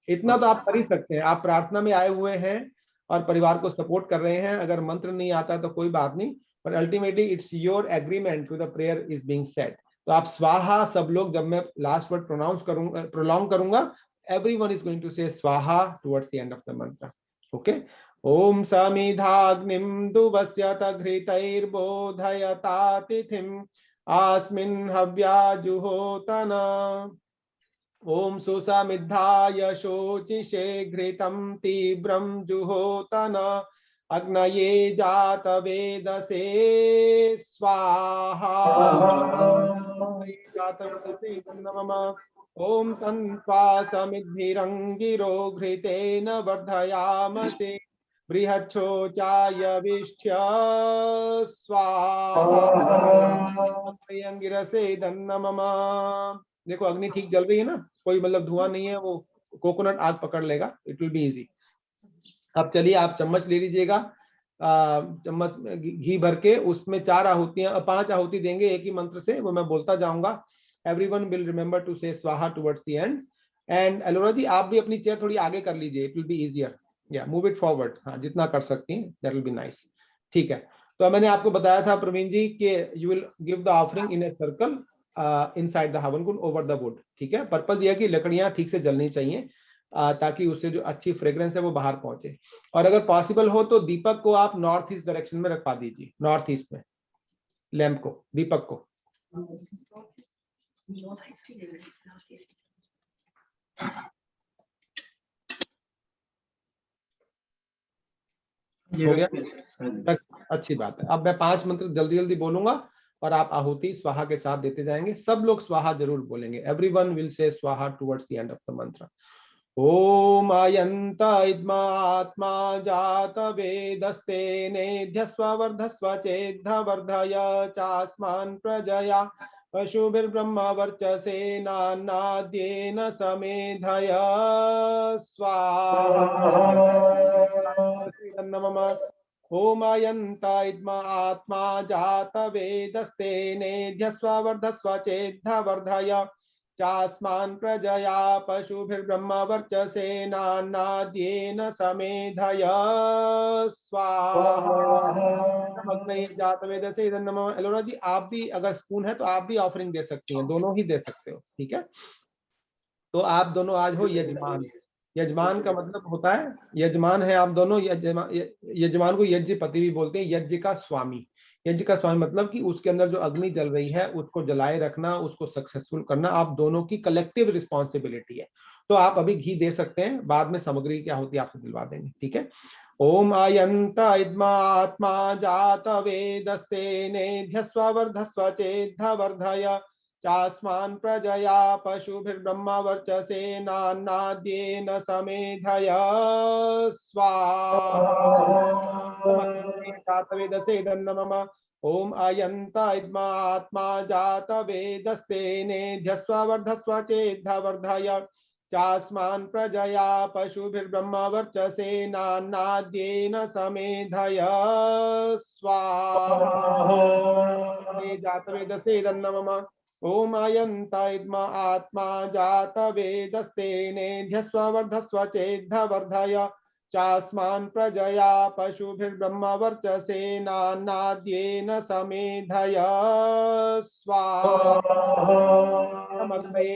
इतना तो आप कर ही सकते हैं। आप प्रार्थना में आए हुए हैं और परिवार को सपोर्ट कर रहे हैं। अगर मंत्र नहीं आता तो कोई बात नहीं, पर ultimately it's your agreement to the prayer is being said. तो आप स्वाहा सब लोग, जब मैं लास्ट वर्ड प्रोलॉन्ग करूंगा, everyone is going to say swaha towards the end of the mantra. Okay. ओम समिधाग्निम दुवस्यत घृतैर्बोधयता तिथिम आस्मिन् हव्याजुहोतना। ओम सुसमिद्धाय शोचिषे घृतं तीव्रं जुहोतना अग्नये जात वेदसे स्वाहा। ओम तन्त्वा समिद्भिरङ्गिरो घृतेन वर्धयामसे बृहच्छोचाय विष्ठ्य स्वाहा। अंगिरसे दन्नमम। देखो अग्नि ठीक जल रही है ना, कोई मतलब धुआं नहीं है, वो कोकोनट आग पकड़ लेगा, इट विल बी इजी। अब चलिए आप चम्मच ले लीजिएगा, चम्मच घी भर के उसमें 4 आहुतियां 5 आहुति देंगे एक ही मंत्र से, वो मैं बोलता जाऊंगा। Everyone will remember to say swaha towards the end. And Elora ji आप भी अपनी चेयर थोड़ी आगे कर लीजिए, इट विल बी इजियर, या मूव इट फॉरवर्ड, हाँ जितना कर सकती हैं, दैट विल बी नाइस। ठीक है, तो मैंने आपको बताया था प्रवीण जी कि you will give the offering in a circle inside the havan Kund over the wood. ठीक है, पर्पस ये है कि लकड़ियां ठीक से जलनी चाहिए। ताकि उससे जो अच्छी फ्रेग्रेंस है वो बाहर पहुंचे। और अगर पॉसिबल हो तो दीपक को आप नॉर्थ ईस्ट डायरेक्शन में रखवा दीजिए, नॉर्थ ईस्ट में लैंप को, दीपक को। हो गया, अच्छी बात है। अब मैं 5 मंत्र जल्दी जल्दी बोलूंगा और आप आहुति स्वाहा के साथ देते जाएंगे। सब लोग स्वाहा जरूर बोलेंगे। Everyone will say swaha towards the end of the मंत्र। ओम आयंत इद्मा आत्मा जात वेदस्ते नेध्यस्व वर्धस्व चेद्ध वर्धय चास्मान् प्रजया पशुभिर्ब्रह्म वर्चसेनान्नाद्येन समेधय स्वाहा। नमः। ओम अयंत इद्मा आत्मा जात वेदस्ते नेध्यस्व वर्धस्व चेद्ध वर्धय चास्मान् प्रजया पशुभिर्ब्रह्म वर्चसेनान्नाद्येन समेधय स्वाहा। अग्नये जातवेदसे नमः। एलोरा जी आप भी अगर स्पून है तो आप भी ऑफरिंग दे सकती हैं, दोनों ही दे सकते हो, ठीक है। तो आप दोनों आज हो यजमान। यजमान का मतलब होता है, यजमान है आप दोनों, यजमान को यज्ञपति भी बोलते हैं, यज्ञ का स्वामी। यज्ञ का स्वामी मतलब कि उसके अंदर जो अग्नि जल रही है उसको जलाए रखना, उसको सक्सेसफुल करना आप दोनों की कलेक्टिव रिस्पॉन्सिबिलिटी है। तो आप अभी घी दे सकते हैं, बाद में सामग्री क्या होती है आपको दिलवा देंगे, ठीक है। ओम अयंत इद्मा आत्मा जात वेदस्ते नेध्यस्व वर्धस्व चेद्ध वर्धय चास्मान् प्रजया पशुभिर्ब्रह्म वर्चसेनान्नाद्येन समेधय स्वाहा। ओम अयंत इद्मा आत्मा जात वेदस्ते नेध्यस्व वर्धस्व चेद्ध वर्धय चास्मान् प्रजया पशुभिर्ब्रह्म वर्चसेनान्नाद्येन समेधय स्वाहा। जातवेदसे नमः। ओम अयंत इद्मा आत्मा जात वेदस्ते नेध्यस्व वर्धस्व चेद्ध वर्धय चास्मान् प्रजया पशुभिर्ब्रह्म वर्चसेनान्नाद्येन समेधय स्वाहा।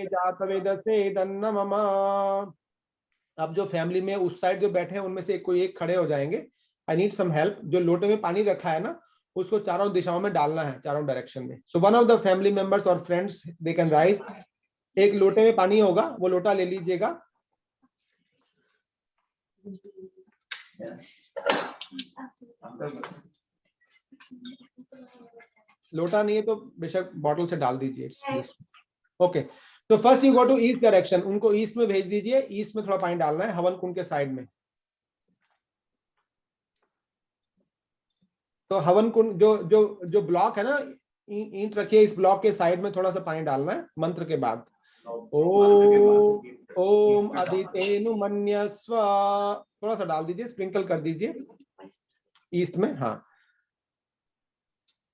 जातवेदसे नमः। अब जो फैमिली में उस साइड जो बैठे हैं उनमें से कोई एक खड़े हो जाएंगे। I need some help. जो लोटे में पानी रखा है ना उसको चारों दिशाओं में डालना है, चारों डायरेक्शन में। So one of the family members और फ्रेंड्स दे कैन राइज। एक लोटे में पानी होगा, वो लोटा ले लीजिएगा। लोटा नहीं है तो बेशक बॉटल से डाल दीजिए। ओके, तो first you go to east direction. उनको ईस्ट में भेज दीजिए। ईस्ट में थोड़ा पानी डालना है हवन कुंड के साइड में। तो हवन कुंड जो जो जो ब्लॉक है ना, ईंट रखिए, इस ब्लॉक के साइड में थोड़ा सा पानी डालना है मंत्र के बाद। ओम अदितेनु मन्यस्व, थोड़ा सा डाल दीजिए, स्प्रिंकल कर दीजिए ईस्ट में। हाँ,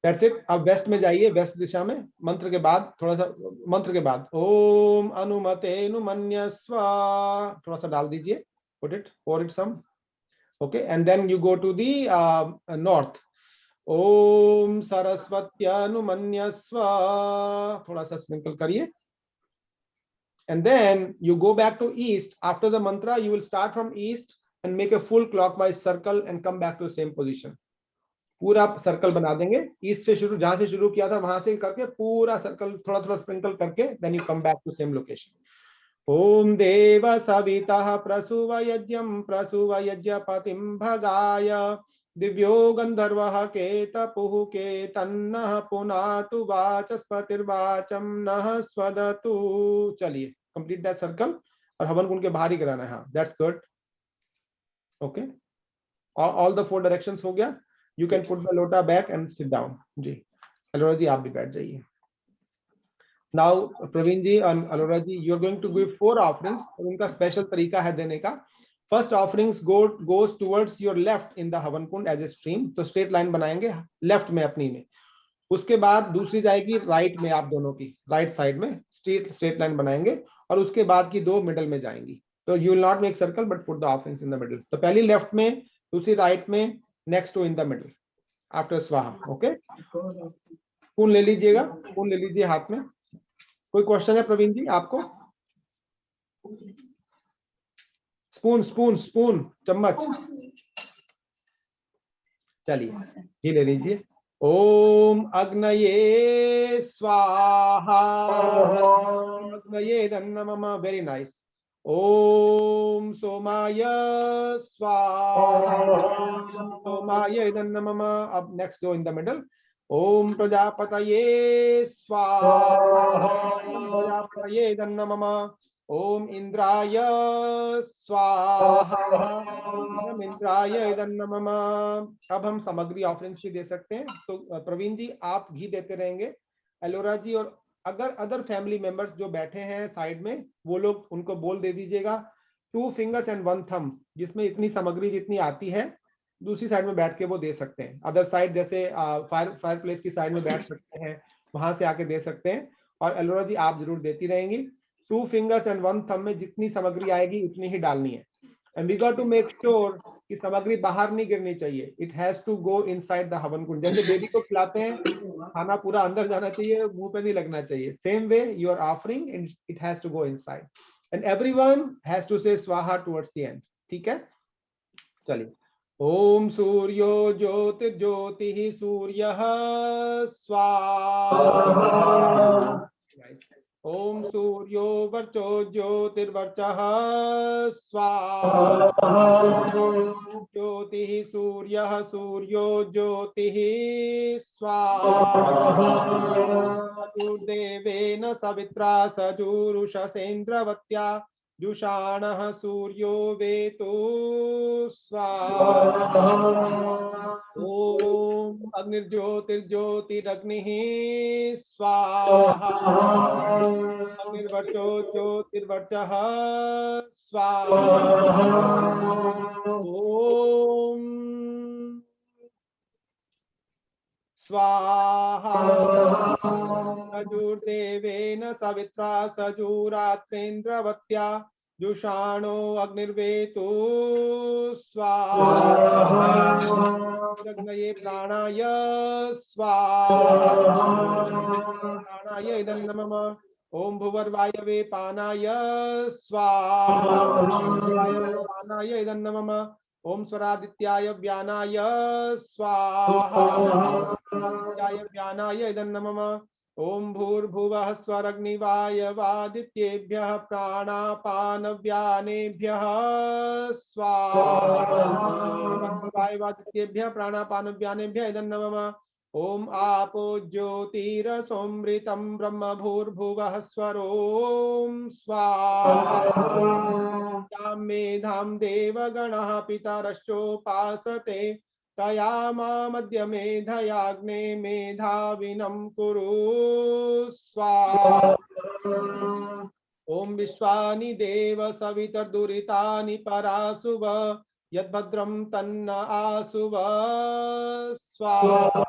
दैट्स इट। अब वेस्ट में जाइए, वेस्ट दिशा में मंत्र के बाद, थोड़ा सा मंत्र के बाद ओम अनुमतेनु मन्यस्व, थोड़ा सा डाल दीजिए, put it, pour it some, okay, and then you go to the north. ओम सरस्वत्यनुमन्यस्व, थोड़ा सा स्प्रिंकल करिए। And then you go back to east. After the mantra, you will start from east and make a full clockwise circle and come back to the same position. पूरा circle बना देंगे। East से शुरू, जहां से शुरू किया था वहां से करके पूरा सर्कल थोड़ा थोड़ा स्प्रिंकल करके then you come back to same location. ओम देव सविता प्रसूव यज्ञम प्रसूव यज्ञपतिं भगाय दिव्यो गंधर्वः केतपुः केतन्नः पुनातु वाचस्पतिर्वाचं नः स्वदतु। चलिए, कंप्लीट दैट सर्कल और हवन कुंड के बाहर ही कराना है। हाँ, that's good. Okay, all the 4 directions हो गया। You can put the lota back and sit down. जी, अलोरा जी आप भी बैठ जाइए। नाउ प्रवीण जी और Alora ji, you are going to give 4 offerings. और उनका स्पेशल तरीका है देने का। First offerings goes towards your left in the havan kund as a stream. तो स्ट्रेट लाइन बनाएंगे लेफ्ट में अपनी में। उसके बाद दूसरी जाएगी राइट में, आप दोनों की राइट साइड में स्ट्रेट लाइन बनाएंगे। और उसके बाद की 2 मिडल में जाएंगी। तो you will not make circle but put the offerings in the middle. तो पहली लेफ्ट में, दूसरी राइट में, next to in the middle after swaha. Okay, spoon ले लीजिएगा, स्पून ले लीजिए हाथ में। कोई क्वेश्चन है प्रवीण जी आपको? स्पून स्पून स्पून चम्मच। चलिए जी ले लीजिए। ओम अग्नये स्वाहा। अग्नये नमः। Very nice. ओम सोमाय स्वाहा। सोमाय नमः। अब next go in the middle. ओम प्रजापतये स्वाहा। प्रजापतये नमः। ओम इंद्राय स्वाहा। इंद्राय नमः। अब हम सामग्री ऑफरिंग्स भी दे सकते हैं। तो प्रवीण जी आप घी देते रहेंगे, एलोरा जी, और अगर अदर फैमिली मेंबर्स जो बैठे हैं साइड में वो लोग उनको बोल दे दीजिएगा 2 फिंगर्स एंड 1 थंब, जिसमें इतनी सामग्री जितनी आती है दूसरी साइड में बैठ के वो दे सकते हैं। अदर साइड जैसे फायर प्लेस की साइड में बैठ सकते हैं, वहां से आके दे सकते हैं। और एलोरा जी आप जरूर देती रहेंगी। 2 फिंगर्स एंड 1 थंब में जितनी सामग्री आएगी उतनी ही डालनी है। And we got to make sure कि सामग्री बाहर नहीं गिरनी चाहिए। It has to go inside the havan kund. जैसे बेबी को खिलाते हैं, खाना पूरा अंदर जाना चाहिए, मुंह पे नहीं लगना चाहिए। Same way your offering it has to go inside and everyone has to say swaha towards the and. ठीक है, चलिए। ओम सूर्यो ज्योतिर्ज्योतिः सूर्यः स्वाहा। ओम सूर्यो वर्चो ज्योतिर्वर्चः स्वाहा। ज्योतिः सूर्यः सूर्यो ज्योतिः स्वाहा। सजुर्देवेन सवित्रा सजुरुषसेन्द्रवत्या जुषाणः सूर्यो वेतो स्वाहा। ओम अग्निर्ज्योतिर्ज्योतिरग्निः स्वाहा। अग्निर्वर्चो ज्योतिर्वर्चः स्वाहा। ओम स्वाहा। सजुर्देवेन सवित्रा सजुरात्रेन्द्रवत्या जुषाणो अग्निर्वेतो स्वाहा। अग्नये प्राणाय स्वाहा। प्राणाय इदं नमः। ओम भुवर्वायवे पानाय स्वाहा। पानाय इदं नमः। ओम स्वरादित्याय व्यानाय स्वाहा। व्यानाय इदं नमः। ओम भूर्भुवः स्वरग्निवायवादित्येभ्यः प्राणापानव्यानेभ्यः स्वाहा। वायवादित्येभ्यः प्राणापानव्यानेभ्यः इदं नमः। ओम आपो ज्योतिरसोमृतं ब्रह्म भूर्भुवः स्वरोम स्वाहा। यां मेधां देवगणः पितरश्चोपासते तया मामद्य मेधयाग्ने मेधाविनं कुरु स्वाहा। ओम विश्वानि देव सवितर्दुरितानि परासुव यद्भद्रं तन्न आसुव स्वाहा।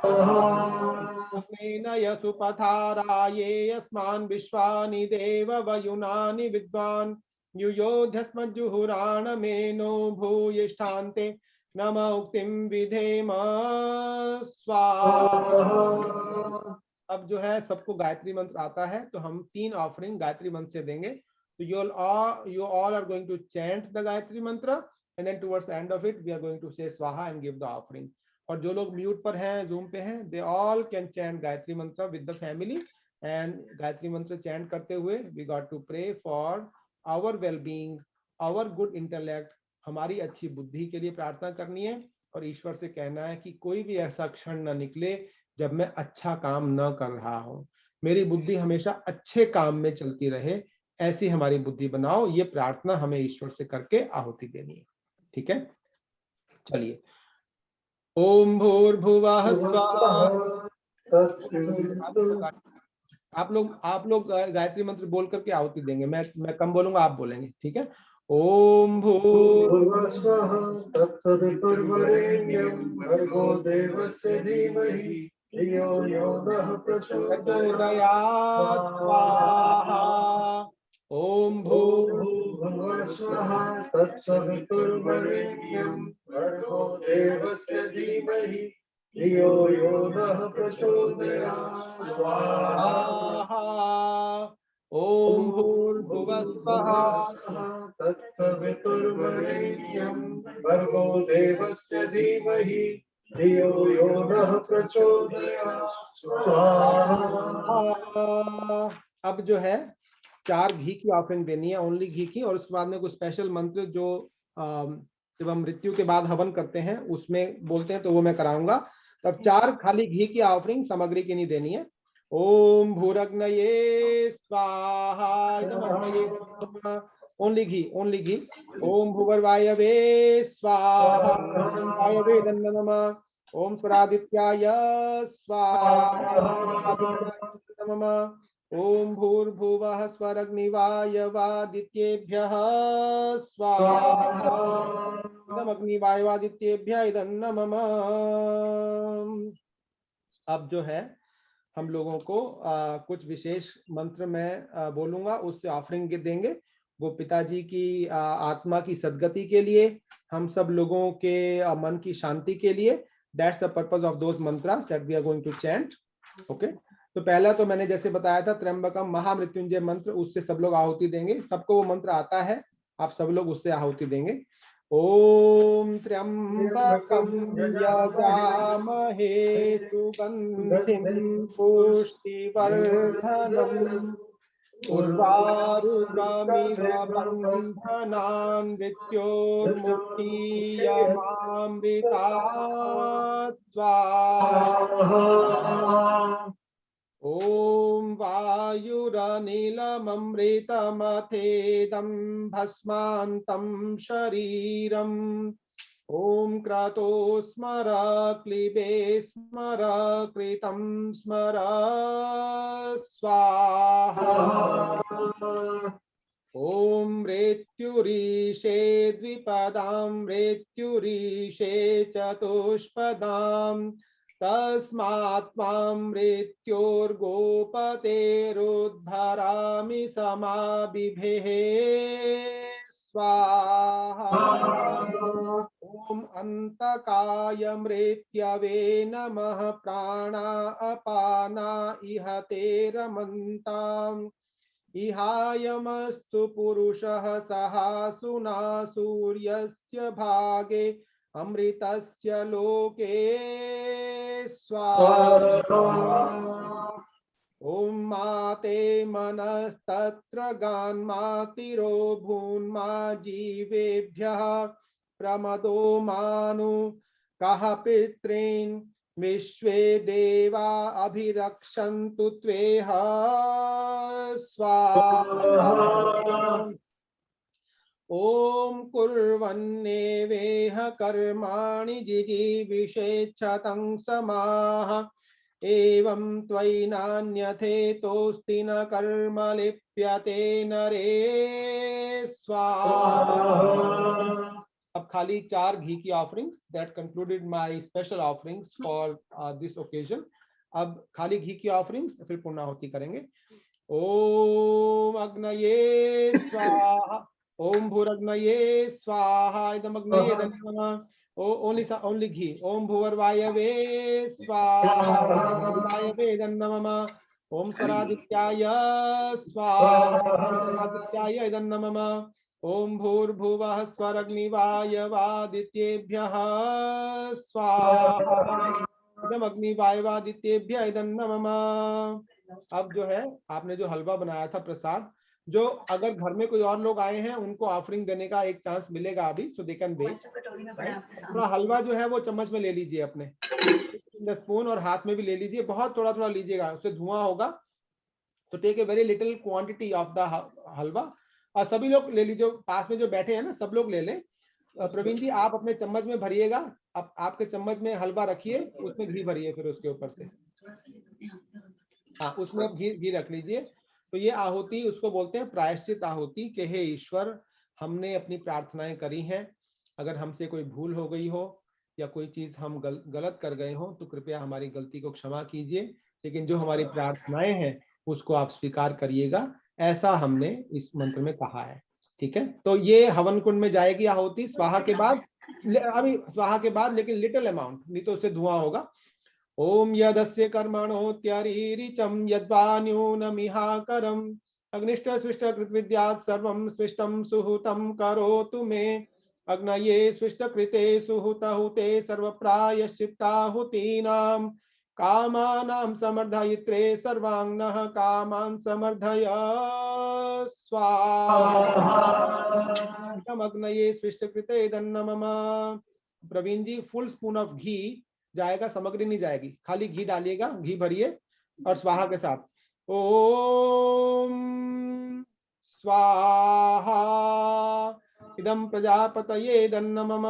सुपथाराये अस्मान् विश्वानि देव वयुनानि विद्वान् युयोध्यस्मज्जुहुराणमेनो भूयिष्ठान्ते नम उक्तिं विधेम स्वाहा। अब जो है सबको गायत्री मंत्र आता है तो हम 3 ऑफरिंग गायत्री मंत्र से देंगे। तो you all are going to chant the Gayatri मंत्र and then towards the end of it we are going to say स्वाहा and give the offering. और जो लोग म्यूट पर हैं, जूम पे हैं, they all can chant Gayatri मंत्र with the family and Gayatri मंत्र चैंट करते हुए we got to pray for our well-being, our good intellect, हमारी अच्छी बुद्धि के लिए प्रार्थना करनी है और ईश्वर से कहना है कि कोई भी ऐसा क्षण न निकले जब मैं अच्छा काम न कर रहा हूं। मेरी बुद्धि हमेशा अच्छे काम में चलती रहे, ऐसी हमारी बुद्धि बनाओ। ये प्रार्थना हमें ईश्वर से करके आहुति देनी है। ठीक है, चलिए। ओम भूर्भुवः स्वः। आप लोग गायत्री मंत्र बोल करके आहुति देंगे। मैं कम बोलूंगा, आप बोलेंगे। ठीक है। ओम भूर्भुवः स्वः तत्सवितुर्वरेण्यं भर्गो देवस्य धीमहि धियो यो नः प्रचोदयात् स्वाहा। ओम भूर्भुवः स्वः तत्सवितुर्वरेण्यं भर्गो देवस्य धीमहि धियो यो नः प्रचोदयात् स्वाहा। ओम भूर्भुवः स्वः तत्सवितुर्वरेण्यं भर्गो देवस्य धीमहि धियो यो नः प्रचोदयात् स्वाहा। अब जो है 4 घी की ऑफरिंग देनी है, ओनली घी की, और उसके बाद में कुछ स्पेशल मंत्र जो जब हम मृत्यु के बाद हवन करते हैं उसमें बोलते हैं, तो वो मैं कराऊंगा। तब 4 खाली घी की ऑफरिंग सामग्री की नहीं देनी है। ओम भूरग्नये स्वाहा, ओनली घी, ओनली घी। ओम भूवर्वायवे स्वाहा, वायवे नमः। ओम स्वरादित्याय स्वाहा, नमः। ओम भूर्भुवः स्वरग्निवायवादित्येभ्यः स्वाहा, अग्निवायवादित्येभ्यः इदं नमः। अब जो है हम लोगों को कुछ विशेष मंत्र मैं बोलूंगा, उससे ऑफरिंग देंगे। वो पिताजी की आत्मा की सद्गति के लिए, हम सब लोगों के मन की शांति के लिए। That's the purpose of those mantras that we are going to chant. Okay, तो पहला तो मैंने जैसे बताया था त्र्यंबकम महामृत्युंजय मंत्र, उससे सब लोग आहुति देंगे। सबको वो मंत्र आता है, आप सब लोग उससे आहुति देंगे। ओम त्र्यंबकम यजामहे सुगंधिं पुष्टिवर्धनम् उर्वारुकमिव बन्धनान् मृत्योर्मुक्तियमामृतात् स्वाहा। ओम वायुरनिलममृतमथेदं भस्मान्तं शरीरम्। ओम क्रतो स्मर क्लिबे स्मर कृतं स्मर स्वाहा। ओम मृत्युरीशे द्विपदां मृत्युरीशे चतुष्पदां तस्मात् त्वां मृत्योर्गोपतेरुद्धरामि समाबिभेः स्वाहा। ओम अंतकाय मृत्यवे नमः प्राणा अपाना इहते रमन्ताम् इहायमस्तु पुरुषः सहासुना सूर्यस्य भागे अमृतस्य लोके स्वाहा। ओम माते मनस्तत्र गान्मातिरो भून्मा जीवेभ्यः प्रमदो मानु कः पितॄन् विश्वे देवा अभिरक्षन्तु त्वेह स्वाहा। ओम कुर्वन्नेवेह कर्माणि जिजीविषेच्छतं समाः एवं त्वयि नान्यथेतोऽस्ति न कर्म लिप्यते नरे स्वाहा। अब खाली 4 घी की offerings, that concluded my special offerings for this occasion. अब खाली घी की ऑफरिंग्स, फिर पूर्णाहुति करेंगे। ओम अग्नये स्वाहा, ओम भूरग्नये स्वाहा, इदमग्नये नमः। ओनली घी। ओम भूवर्वायवे स्वाहा, वायवे नमः। ओम स्वरादित्याय स्वाहा, आदित्याय इदं नमः। ओम भूर्भुवः स्वरग्निवायवादित्येभ्यः स्वाहा, इदम् अग्निवायवादित्येभ्यः इदं नमः। अब जो है आपने जो हलवा बनाया था प्रसाद, जो अगर घर में कोई और लोग आए हैं उनको ऑफरिंग देने का एक चांस मिलेगा अभी, सो दे कैन वेट। थोड़ा हलवा जो है वो चम्मच में ले लीजिए अपने, स्पून, और हाथ में भी ले लीजिए। बहुत थोड़ा थोड़ा लीजिएगा, उससे धुआं होगा। तो take a very little quantity of the halwa, और सभी लोग ले लीजिए। पास में जो बैठे हैं ना, सब लोग ले लें। प्रवीण जी, आप अपने चम्मच में भरिएगा। अब आपके चम्मच में हलवा रखिए, उसमें घी भरिए फिर उसके ऊपर से। हाँ, उसमें आप घी रख लीजिए। तो ये आहुति, उसको बोलते हैं प्रायश्चित आहुति, कि हे ईश्वर, हमने अपनी प्रार्थनाएं करी हैं। अगर हमसे कोई भूल हो गई हो या कोई चीज हम गलत कर गए हो तो कृपया हमारी गलती को क्षमा कीजिए, लेकिन जो हमारी प्रार्थनाएं हैं उसको आप स्वीकार करिएगा, ऐसा हमने इस मंत्र में कहा है। ठीक है, तो ये हवन कुंड में जाएगी आहुति स्वाहा के बाद। अभी स्वाहा के बाद लेकिन लिटिल अमाउंट, नहीं तो उससे धुआं होगा। ओम यदस्य कर्मणोत्यरीरिचं यद्वा न्यूनमिहाकरम् अग्निष्ट स्विष्ट कृत विद्यात् सर्वं स्विष्टं सुहुतं करोतु मे अग्नये स्विष्ट कृते सुहुतहुते सर्व प्रायश्चित्ताहुतीनां कामानां समर्धयित्रे सर्वांगनः कामान् समर्धय स्वाहा अग्नये स्विष्ट कृते दन्नमम। प्रवीण जी फुल स्पून ऑफ घी जाएगा, सामग्री नहीं जाएगी, खाली घी डालिएगा, घी भरिए और स्वाहा के साथ ओम स्वाहा इदं प्रजापतये दन्नमम।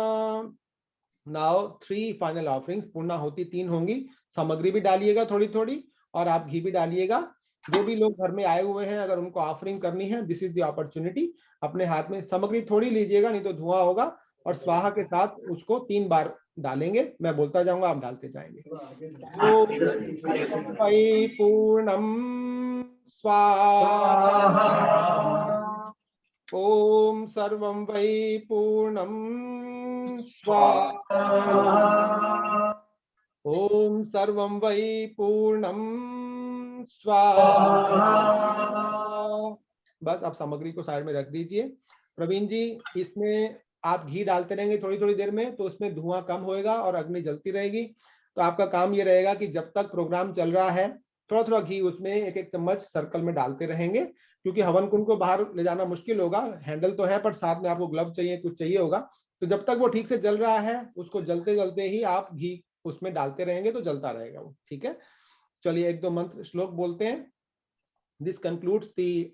नाउ 3 फाइनल ऑफरिंग्स पूर्ण होती 3 होंगी, सामग्री भी डालिएगा थोड़ी थोड़ी और आप घी भी डालिएगा। जो भी लोग घर में आए हुए हैं अगर उनको ऑफरिंग करनी है, दिस इज द अपॉर्चुनिटी। अपने हाथ में सामग्री थोड़ी लीजिएगा नहीं तो धुआं होगा, और स्वाहा के साथ उसको 3 बार डालेंगे, मैं बोलता जाऊंगा आप डालते जाएंगे। पूर्णम स्वाहा ओम सर्वं वै पूर्णम स्वाहा ओम सर्वं वै पूर्णम स्वाहा। बस आप सामग्री को साइड में रख दीजिए। प्रवीण जी इसमें आप घी डालते रहेंगे थोड़ी थोड़ी देर में, तो उसमें धुआं कम होएगा और अग्नि जलती रहेगी। तो आपका काम ये रहेगा कि जब तक प्रोग्राम चल रहा है थोड़ा थोड़ा घी उसमें एक एक चम्मच सर्कल में डालते रहेंगे, क्योंकि हवन कुंड को बाहर ले जाना मुश्किल होगा, हैंडल तो है पर साथ में आपको ग्लव चाहिए, कुछ चाहिए होगा। तो जब तक वो ठीक से जल रहा है उसको जलते जलते ही आप घी उसमें डालते रहेंगे तो जलता रहेगा वो, ठीक है। चलिए 1-2 मंत्र श्लोक बोलते हैं। This concludes the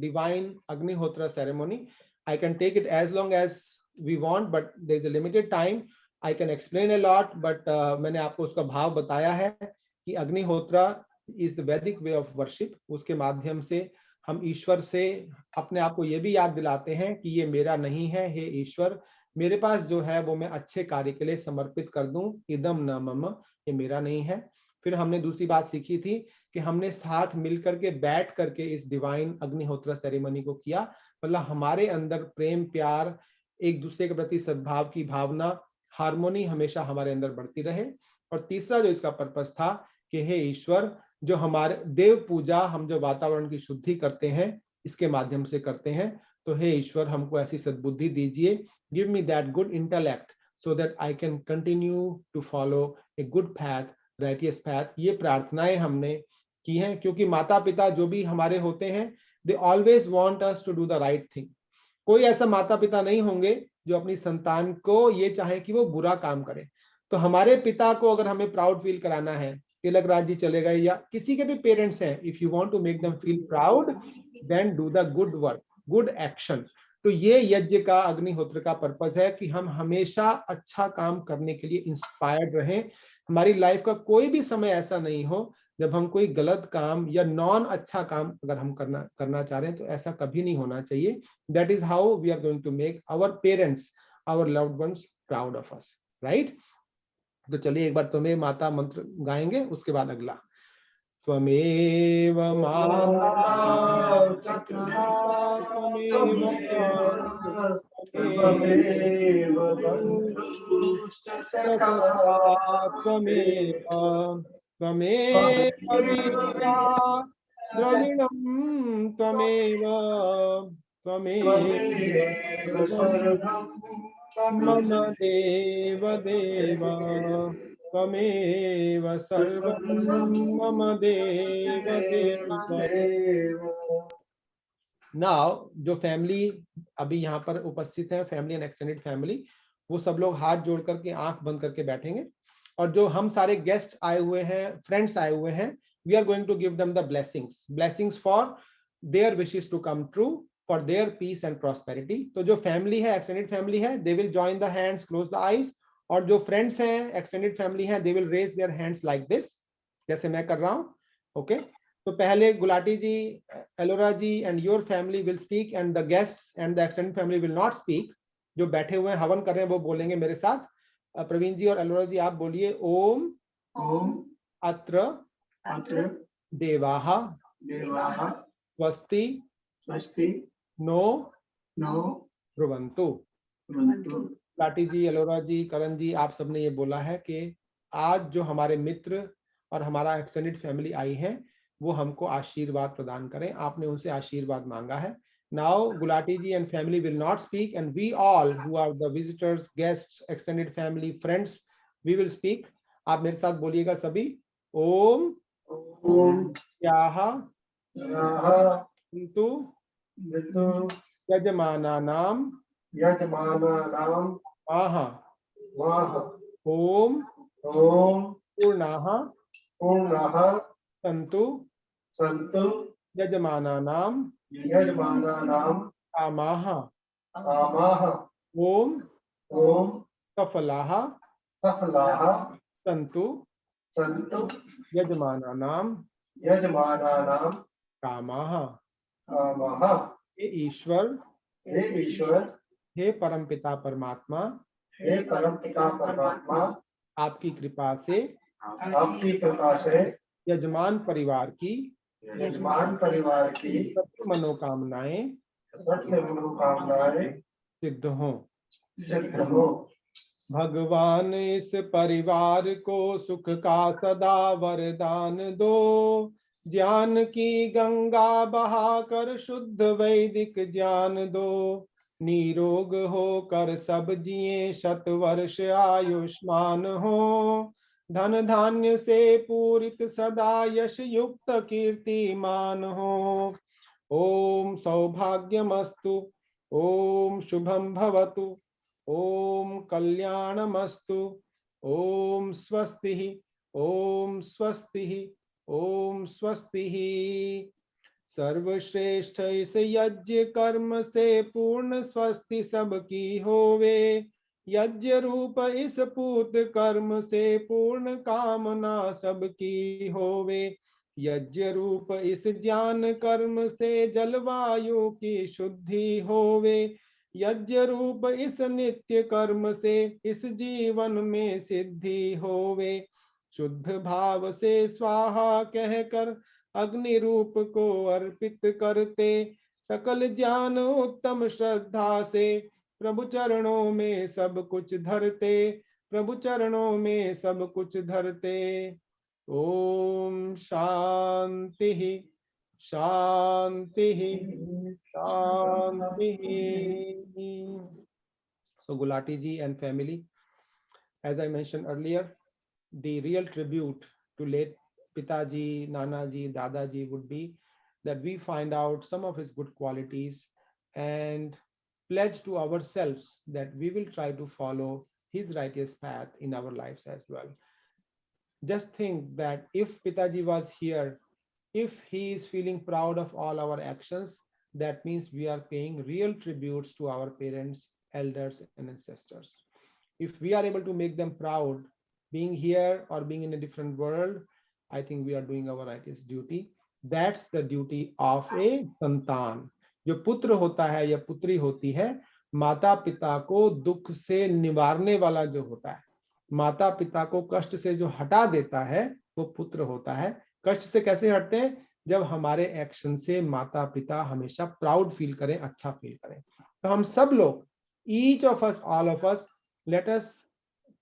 divine Agnihotra ceremony. I can take it as long as we want, but there's a limited time. I can explain a lot, but मैंने आपको उसका भाव बताया है कि Agnihotra is the Vedic way of worship. उसके माध्यम से हम ईश्वर से अपने आप को ये भी याद दिलाते हैं कि ये मेरा नहीं है, हे ईश्वर मेरे पास जो है वो मैं अच्छे कार्य के लिए समर्पित कर दूं, इदम न मम, ये मेरा नहीं है। फिर हमने दूसरी बात सीखी थी कि हमने साथ मिलकर के बैठ करके इस डिवाइन अग्निहोत्र सेरेमनी को किया, मतलब हमारे अंदर प्रेम प्यार, एक दूसरे के प्रति सद्भाव की भावना, हार्मोनी हमेशा हमारे अंदर बढ़ती रहे। और तीसरा जो इसका पर्पस था कि हे ईश्वर, जो हमारे देव पूजा हम जो वातावरण की शुद्धि करते हैं इसके माध्यम से करते हैं, तो हे ईश्वर हमको ऐसी सद्बुद्धि दीजिए, give me that good intellect so that I can continue to follow a good path, righteous path। ये प्रार्थनाएं हमने की हैं, क्योंकि माता पिता जो भी हमारे होते हैं they always want us to do the right thing। कोई ऐसा माता पिता नहीं होंगे जो अपनी संतान को ये चाहे कि वो बुरा काम करे। तो हमारे पिता को अगर हमें प्राउड फील कराना है, तिलक राज जी चले गए या किसी के भी पेरेंट्स हैं, if you want to make them feel proud then do the good work, good action. तो ये यज्ञ का अग्निहोत्र का पर्पस है कि हम हमेशा अच्छा काम करने के लिए इंस्पायर्ड रहें। हमारी लाइफ का कोई भी समय ऐसा नहीं हो जब हम कोई गलत काम या नॉन अच्छा काम अगर हम करना चाह रहे हैं, तो ऐसा कभी नहीं होना चाहिए। That is how we are going to make our parents, our loved ones proud of us, right. तो चलिए एक बार तुम्हें माता मंत्र गाएंगे, उसके बाद अगला। त्वमेव माता पिता त्वमेव बन्धुश्च सखा त्वमेव विद्या द्रविणं त्वमेव मम देव देव त्वमेव सर्वं मम देव देव। नाउ जो फैमिली अभी यहाँ पर उपस्थित है, फैमिली एंड एक्सटेंडेड फैमिली, वो सब लोग हाथ जोड़ करके आंख बंद करके बैठेंगे। और जो हम सारे गेस्ट आए हुए हैं, फ्रेंड्स आए हुए हैं, we are going to give them the blessings for their wishes to come true, for their peace and prosperity. तो जो फैमिली है, एक्सटेंडेड फैमिली है, they will join the hands, close the eyes. और जो friends हैं, extended family हैं, they will raise their hands like this, जैसे मैं कर रहा हूं, ओके। तो पहले Gulati ji, Elora ji and your family will speak and the guests and the extended family will not speak. जो बैठे हुए हैं हवन कर रहे हैं वो बोलेंगे मेरे साथ। प्रवीण जी और एलोरा जी आप बोलिए, ओम अत्र देवाः स्वस्ति नो ब्रुवन्तु। लाटी जी, एलोरा जी, करण जी, आप सबने ये बोला है कि आज जो हमारे मित्र और हमारा एक्सटेंडेड फैमिली आई है, वो हमको आशीर्वाद प्रदान करें। आपने उनसे आशीर्वाद मांगा है। Now Gulati ji and family will not speak, and we all who are the visitors, guests, extended family, friends, we will speak. आप मेरे साथ बोलिएगा सभी। ओम ओम याः याः किन्तु विदु यजमानानां यजमानानां आह वाह ओम ओम पूर्णाः पूर्णः सन्तु सन्तु यजमानानां यजमानानां कामाः कामाः ओम ओम सफलाः सफलाः सन्तु सन्तु यजमानानां यजमानानां कामाः। कामाः। हे ईश्वर, हे ईश्वर, हे परमपिता परमात्मा, हे परमपिता परमात्मा, आपकी कृपा से आपकी कृपा से यजमान परिवार की यजमान परिवार की सभी मनोकामनाएं सत्य मनोकामनाएं सिद्ध हों। सिद्ध हो। भगवान इस परिवार को सुख का सदा वरदान दो, ज्ञान की गंगा बहाकर शुद्ध वैदिक ज्ञान दो, निरोग होकर सब जिए शत वर्ष आयुष्मान हो, धन धान्य से पूरित सदा यश युक्त कीर्तिमान हो। ओम सौभाग्यमस्तु, ओम शुभम भवतु, ओम कल्याणमस्तु, ओम स्वस्तिः, ओम स्वस्तिः, ओम स्वस्तिः। सर्वश्रेष्ठ इस यज्ञ कर्म से पूर्ण स्वस्ति सबकी होवे, यज्ञ रूप इस पूत कर्म से पूर्ण कामना सबकी होवे, यज्ञ रूप इस ज्ञान कर्म से जलवायु की शुद्धि होवे, यज्ञ रूप इस नित्य कर्म से इस जीवन में सिद्धि होवे। शुद्ध भाव से स्वाहा कहकर अग्नि रूप को अर्पित करते, सकल ज्ञान उत्तम श्रद्धा से प्रभु चरणों में सब कुछ धरते, प्रभु चरणों में सब कुछ धरते। ओम शांति शांति शांति। So Gulati ji and family, as I mentioned earlier, the real tribute to late Pitaji, Nanaji, Dadaji would be that we find out some of his good qualities and pledge to ourselves that we will try to follow his righteous path in our lives as well. Just think that if Pitaji was here, if he is feeling proud of all our actions, that means we are paying real tributes to our parents, elders, and ancestors. If we are able to make them proud, being here or being in a different world, I think we are doing our righteous duty. That's the duty of a संतान। जो पुत्र होता है या पुत्री होती है, माता पिता को दुख से निवारने वाला जो होता है, माता पिता को कष्ट से जो हटा देता है, वो पुत्र होता है। कष्ट से कैसे हटते हैं? जब हमारे एक्शन से माता पिता हमेशा प्राउड फील करें, अच्छा फील करें। तो हम सब लोग, each of us, all of us, let us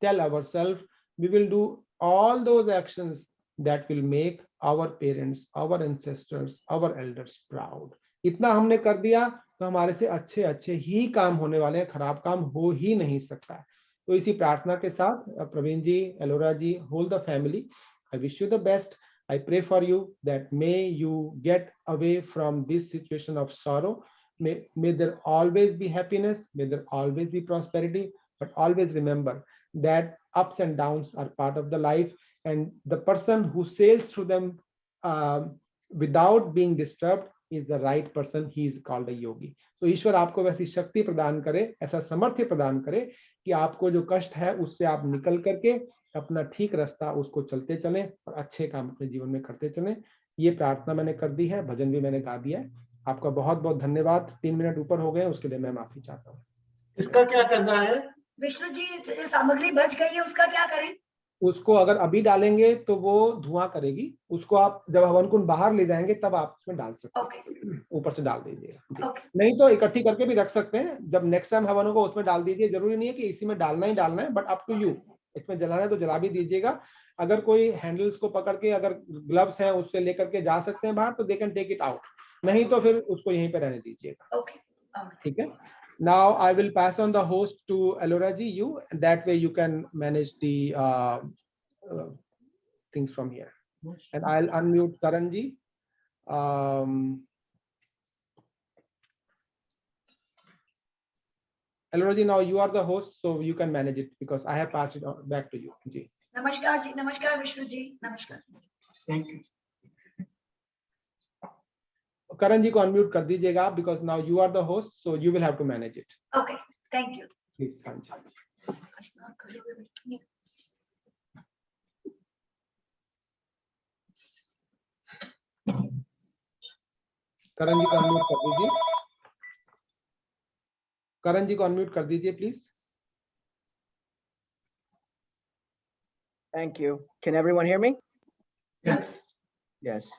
tell ourselves we will do all those actions that will make our parents, our ancestors, our elders proud. इतना हमने कर दिया तो हमारे से अच्छे अच्छे ही काम होने वाले हैं, खराब काम हो ही नहीं सकता है। तो इसी प्रार्थना के साथ प्रवीण जी, एलोरा जी, whole the family, I wish you the best. I pray for you that may you get away from this situation of sorrow. May there always be happiness, may there always be prosperity, but always remember that ups and downs are part of the life, and the person who sails through them without being disturbed is the right person. He is called a yogi. So ईश्वर आपको वैसी शक्ति प्रदान करे, ऐसा सामर्थ्य प्रदान करे कि आपको जो कष्ट है उससे आप निकल करके अपना ठीक रास्ता उसको चलते चलें और अच्छे काम अपने जीवन में करते चलें। ये प्रार्थना मैंने कर दी है, भजन भी मैंने गा दिया है। आपका बहुत बहुत धन्यवाद। 3 मिनट ऊपर हो गए, उसके लिए मैं माफी चाहता हूँ। इसका क्या करना है? विष्णु जी, जो सामग्री बच गई है उसका क्या करें? उसको अगर अभी डालेंगे तो वो धुआं करेगी, उसको आप जब हवन कुंड बाहर ले जाएंगे तब आप उसमें डाल सकते हैं। ऊपर से डाल दीजिएगा, नहीं तो इकट्ठी करके भी रख सकते हैं। जब नेक्स्ट टाइम हवन होगा उसमें डाल दीजिए, जरूरी नहीं है कि इसी में डालना ही डालना है, बट अप टू यू। इसमें जलाना है तो जला भी दीजिएगा। अगर कोई हैंडल्स को पकड़ के अगर ग्लव्स है उससे लेकर के जा सकते हैं बाहर तो they can take it out, नहीं तो फिर उसको यहीं पे रहने दीजिएगा। Okay. ठीक है। Now I will pass on the host to Alora ji, you, that way you can manage the things from here. And I'll unmute Karan ji. Alora ji, now you are the host, so you can manage it because I have passed it on back to you. Ji. Namaskar ji, namaskar Vishnu ji, namaskar. Thank you. Karan ji को unmute कर दीजिएगा आप because now you are the host, so you will have to manage it. Okay, thank you. Please, हाँ जी. करण जी को unmute कर दीजिए. करण जी को unmute कर दीजिए, please. Thank you. Can everyone hear me? Yes. Yes.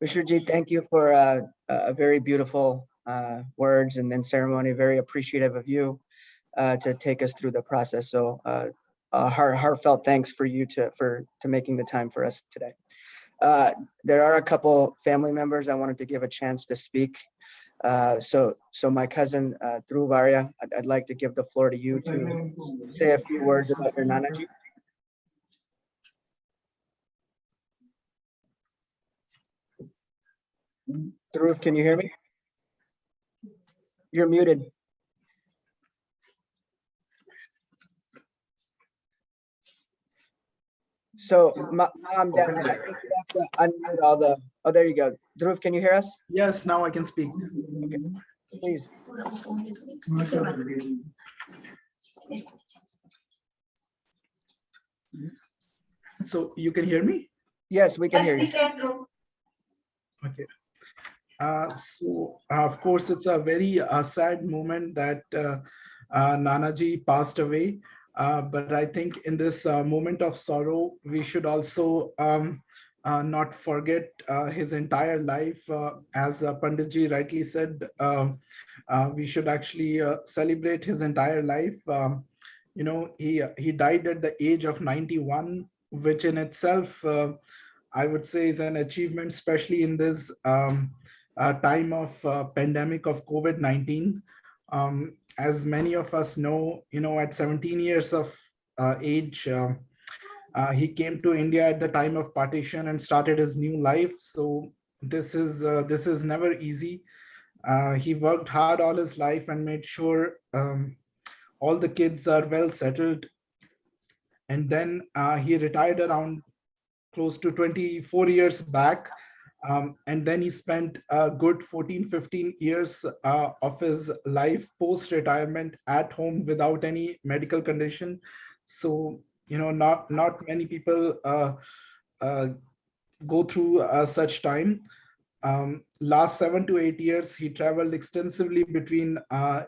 Vishnuji, thank you for a very beautiful words and then ceremony. Very appreciative of you to take us through the process. So heartfelt thanks for you to making the time for us today. There are a couple family members I wanted to give a chance to speak. So my cousin Dhruv Arya, I'd like to give the floor to you to say a few words about your Nanaji. Dhruv, can you hear me? You're muted. So, Mom, Dad, I think you have to unmute all the, oh, there you go. Dhruv, can you hear us? Yes, now I can speak. Okay, please. So you can hear me? Yes, we can hear Yes, we you. can, Dhruv. Okay. Of course, it's a very sad moment that Nanaji passed away. But I think in this moment of sorrow, we should also not forget his entire life. As Panditji rightly said, we should actually celebrate his entire life. You know, he died at the age of 91, which in itself, I would say is an achievement, especially in this time of pandemic of COVID-19. As many of us know, you know, at 17 years of age, he came to India at the time of partition and started his new life. So this is never easy. He worked hard all his life and made sure all the kids are well settled. And then he retired around close to 24 years back. And then he spent a good 14-15 years of his life post-retirement at home without any medical condition. So, you know, not many people go through such time. Last 7 to 8 years, he traveled extensively between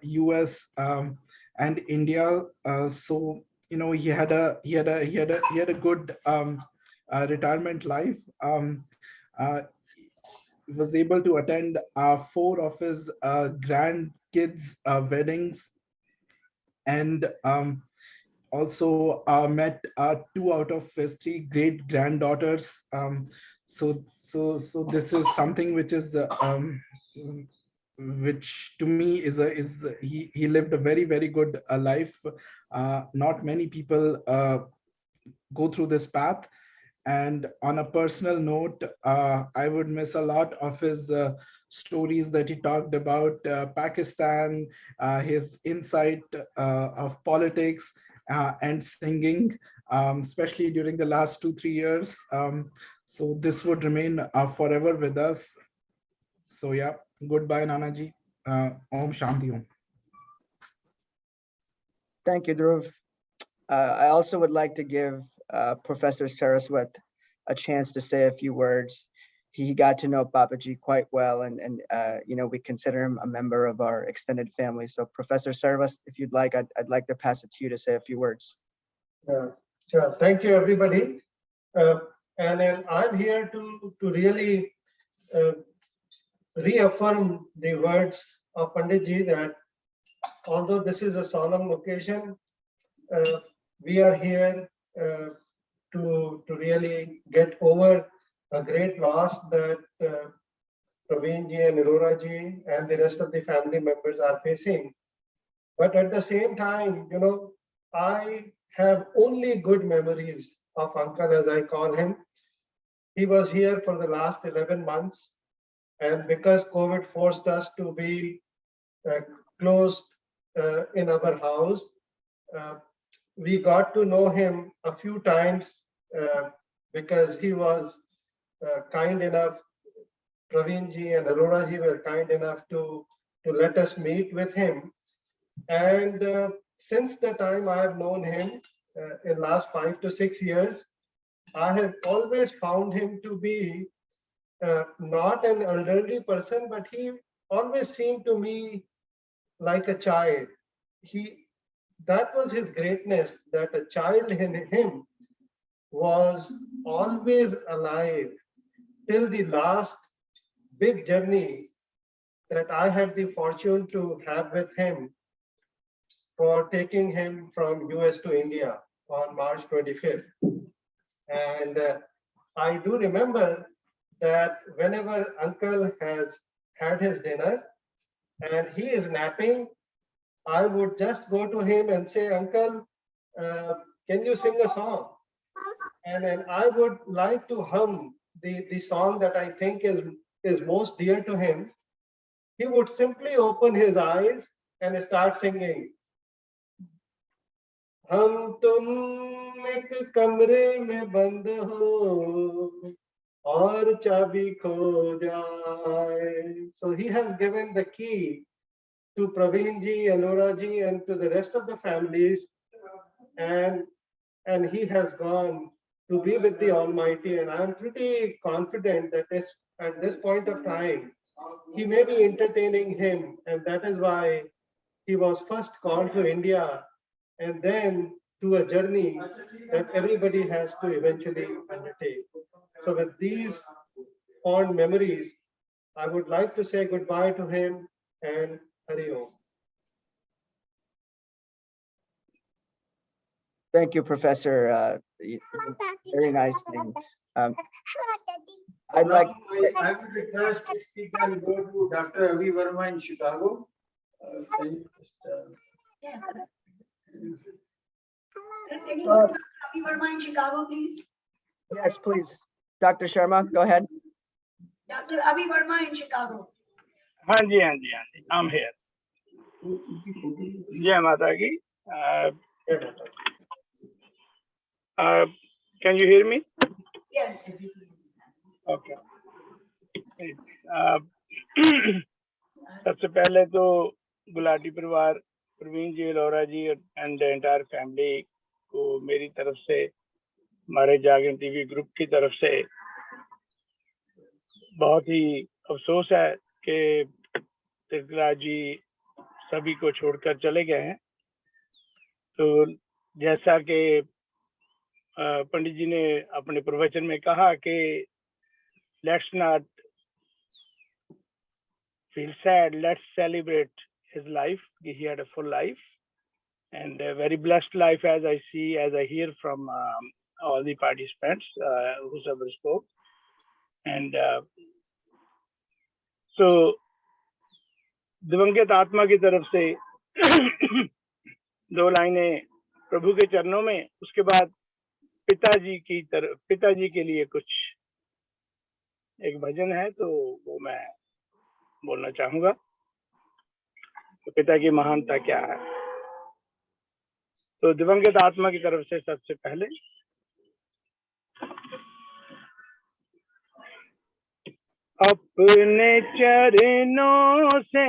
US and India. So, you know, he had a good retirement life. Was able to attend 4 of his grandkids' weddings, and also met 2 out of his 3 great granddaughters. So this is something which is which to me is he lived a very, very good life. Not many people go through this path. And on a personal note, I would miss a lot of his stories that he talked about Pakistan, his insight of politics and singing, especially during the last 2-3 years. So this would remain forever with us. So yeah, goodbye, Nanaji. Om Shanti Om. Thank you, Dhruv. I also would like to give Professor Saraswat a chance to say a few words. He got to know Papaji quite well, and you know, we consider him a member of our extended family. So Professor Saraswat, if you'd like, I'd like to pass it to you to say a few words. Sure. Thank you, everybody. And then I'm here to really reaffirm the words of Panditji that although this is a solemn occasion, we are here to really get over a great loss that Praveen ji and Arora ji and the rest of the family members are facing. But at the same time, you know, I have only good memories of Uncle, as I call him. He was here for the last 11 months. And because COVID forced us to be closed in our house, we got to know him a few times because he was kind enough, Praveen ji and Arora ji were kind enough to let us meet with him. And since the time I have known him in last 5 to 6 years, I have always found him to be not an elderly person, but he always seemed to me like a child. That was his greatness, that a child in him was always alive till the last big journey that I had the fortune to have with him for taking him from US to India on March 25th. And I do remember that whenever Uncle has had his dinner and he is napping, I would just go to him and say, Uncle, can you sing a song? And then I would like to hum the song that I think is most dear to him. He would simply open his eyes and start singing. हम तुम एक कमरे में बंद हो और चाबी खो जाए. So he has given the key to Praveen ji, Arora ji, and to the rest of the families, and he has gone to be with the Almighty. And I'm pretty confident that at this point of time, he may be entertaining him, and that is why he was first called to India and then to a journey that everybody has to eventually undertake. So with these fond memories, I would like to say goodbye to him and Hari Om. Thank you, Professor. Very nice things. I'd like. I would request if we can go to Dr. Avi Verma in Chicago. Can you just, Can you go to Dr. Avi Verma in Chicago, please? Yes, please. Dr. Sharma, go ahead. Dr. Avi Verma in Chicago. Hanji, I'm here. Jai Mata Ki. Can you hear me? Yes. Okay. सबसे पहले तो गुलाटी परिवार, प्रवीण जी, अरोरा जी and the entire family को मेरी तरफ से, हमारे जागरण TV group की तरफ से बहुत ही अफसोस है कि तीर्थराज जी सभी को छोड़कर चले गए हैं। तो जैसा कि पंडित जी ने अपने प्रवचन में कहा कि let's not feel sad, let's celebrate his life. He had a full life and a very blessed life, as I see, as I hear from all the participants whoever spoke. And so दिवंगत आत्मा की तरफ से दो लाइनें प्रभु के चरणों में, उसके बाद पिताजी के लिए कुछ एक भजन है, तो वो मैं बोलना चाहूंगा। तो पिता की महानता क्या है। तो दिवंगत आत्मा की तरफ से सबसे पहले अपने चरणों से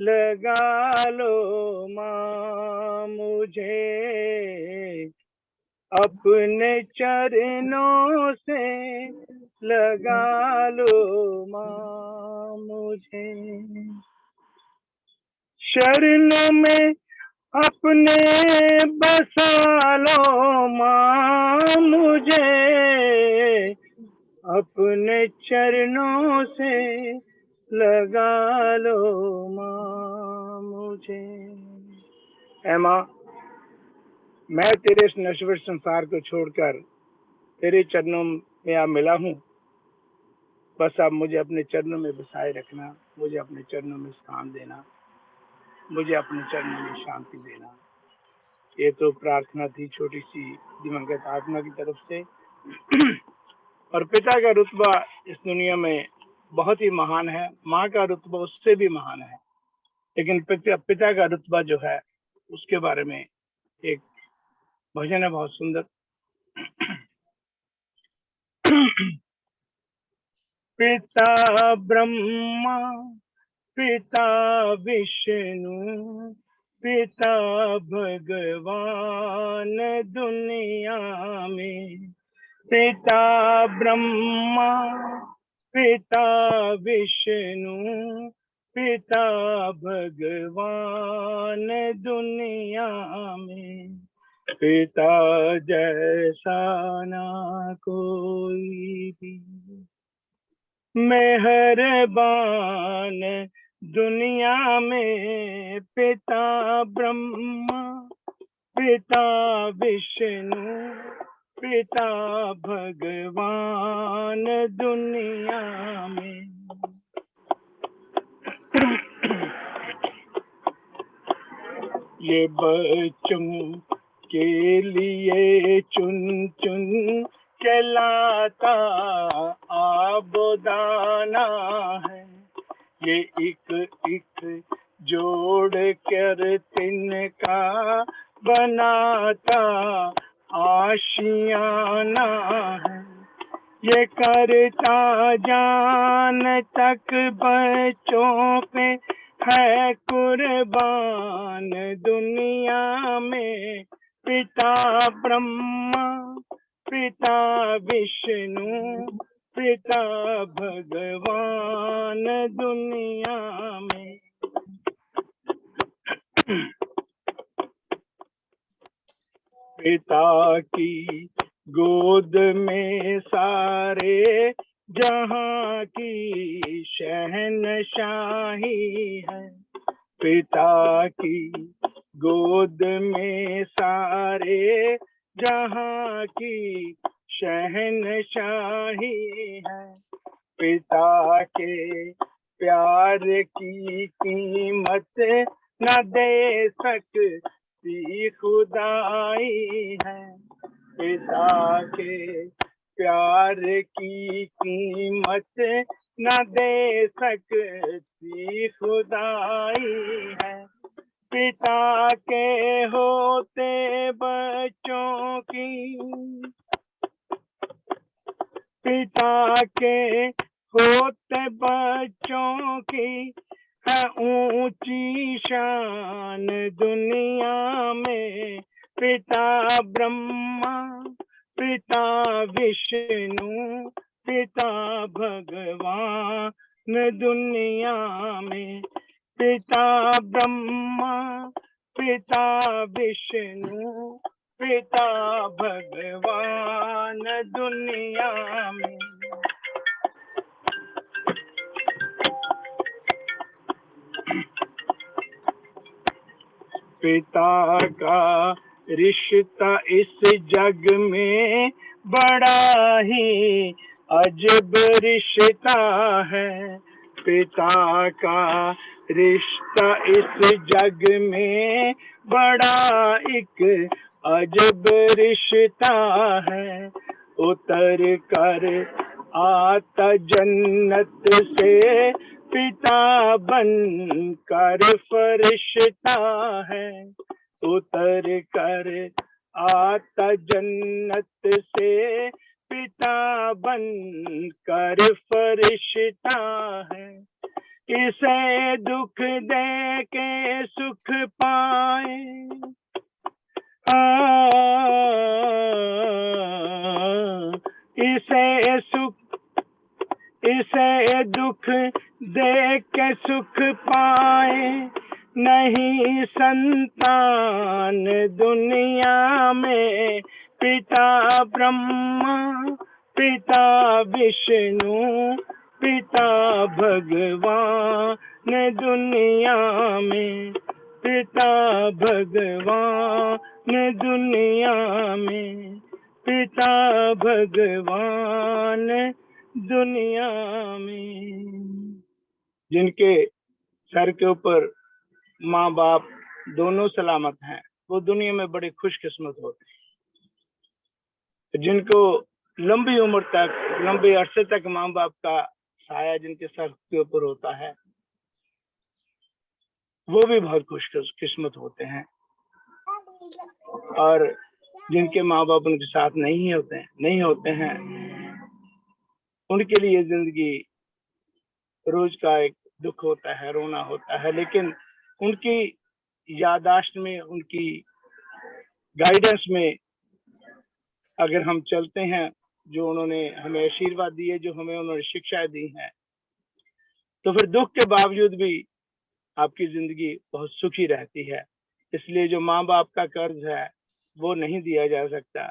लगा लो मां मुझे, अपने चरणों से लगा लो मां मुझे, शरणों में अपने बसा लो मां मुझे, अपने चरणों से लगा लो मां मुझे। ऐ मां, मैं तेरे इस नश्वर संसार को छोड़कर तेरे चरणों में आ मिला हूँ। बस अब मुझे अपने चरणों में बसाए रखना, मुझे अपने चरणों में स्थान देना, मुझे अपने चरणों में शांति देना। ये तो प्रार्थना थी छोटी सी दिवंगत आत्मा की तरफ से। और पिता का रुतबा इस दुनिया में बहुत ही महान है, माँ का रुतबा उससे भी महान है, लेकिन पिता का रुतबा जो है उसके बारे में एक भजन है बहुत सुंदर। पिता ब्रह्मा, पिता विष्णु, पिता भगवान दुनिया में। पिता ब्रह्मा, पिता विष्णु, पिता भगवान दुनिया में। पिता जैसा ना कोई भी मेहरबान दुनिया में। पिता ब्रह्मा, पिता विष्णु, पिता भगवान दुनिया में। ये बच्चों के लिए चुन चुन के लाता आबोदाना है। ये एक एक जोड़ कर तिनका बनाता आशियाना है। ये करता जान तक बच्चों पे है कुर्बान दुनिया में। पिता ब्रह्मा, पिता विष्णु, पिता भगवान दुनिया में। पिता की गोद में सारे जहां की शहनशाही है। पिता की गोद में सारे जहां की शहनशाही है। पिता के प्यार की कीमत न दे सकती खुदाई है। पिता के प्यार की कीमत न दे सकती खुदाई है। पिता के होते बच्चों की, पिता के होते बच्चों की है ऊंची शान दुनिया में। पिता ब्रह्मा, पिता विष्णु, पिता भगवान दुनिया में। पिता ब्रह्मा, पिता विष्णु, पिता भगवान दुनिया में। पिता का रिश्ता इस जग में बड़ा ही अजब रिश्ता है। पिता का रिश्ता इस जग में बड़ा एक अजब रिश्ता है। उतर कर आता जन्नत से पिता बन कर फरिश्ता है। उतर कर आता जन्नत से पिता बन कर फरिश्ता है। इसे दुख दे के सुख पाए, इसे दुख दे के सुख पाए नहीं संतान दुनिया में। पिता ब्रह्मा, पिता विष्णु, पिता भगवान दुनिया में। पिता भगवान न दुनिया में, पिता भगवान दुनिया में। जिनके सर के ऊपर माँ बाप दोनों सलामत हैं, वो दुनिया में बड़े खुशकिस्मत होते हैं। जिनको लंबी उम्र तक, लंबे अरसे तक माँ बाप का साया जिनके सर के ऊपर होता है, वो भी बहुत खुशकिस्मत होते हैं। और जिनके माँ बाप उनके साथ नहीं होते हैं, उनके लिए जिंदगी रोज का एक दुख होता है, रोना होता है। लेकिन उनकी यादाश्त में, उनकी गाइडेंस में अगर हम चलते हैं, जो उन्होंने हमें आशीर्वाद दिए, जो हमें उन्होंने शिक्षाएं दी हैं, तो फिर दुख के बावजूद भी आपकी जिंदगी बहुत सुखी रहती है। इसलिए जो माँ बाप का कर्ज है वो नहीं दिया जा सकता,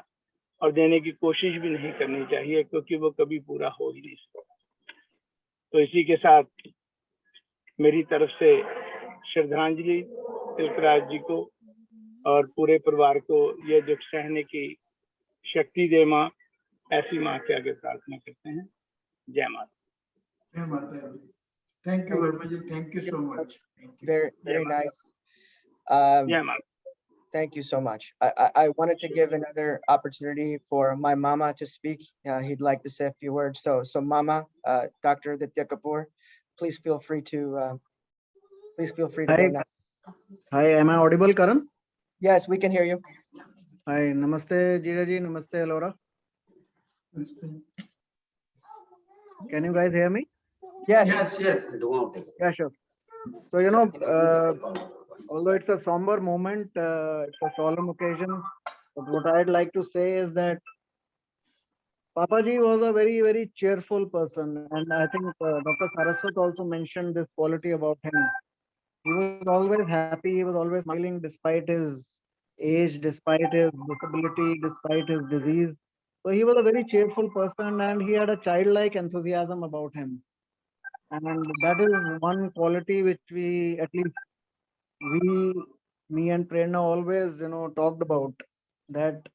और देने की कोशिश भी नहीं करनी चाहिए, क्योंकि वो कभी पूरा हो ही नहीं सकता। तो इसी के साथ मेरी तरफ से श्रद्धांजलि तिलकराज जी को और पूरे परिवार को ये दुख सहने की शक्ति दे माँ, ऐसी माँ के आगे प्रार्थना करते हैं। जय माता। जय माता दी। Thank you, Verma ji. Thank you so much. Thank you. Very nice. जय माता। Thank you so much. I wanted to give another opportunity for my mama to speak. He'd like to say a few words. So Mama, Dr. Aditya Kapoor, please feel free to go now. Hi, am I audible, Karan? Yes, we can hear you. Hi, namaste, Jira ji, namaste, Laura. Can you guys hear me? Yes. Yes. Yeah, sure. So, although it's a somber moment, it's a solemn occasion, but what I'd like to say is that Papaji was a very, very cheerful person. And I think Dr. Saraswat also mentioned this quality about him. He was always happy, he was always smiling despite his age, despite his disability, despite his disease. So he was a very cheerful person, and he had a childlike enthusiasm about him. And that is one quality which me and Prerna always, talked about, that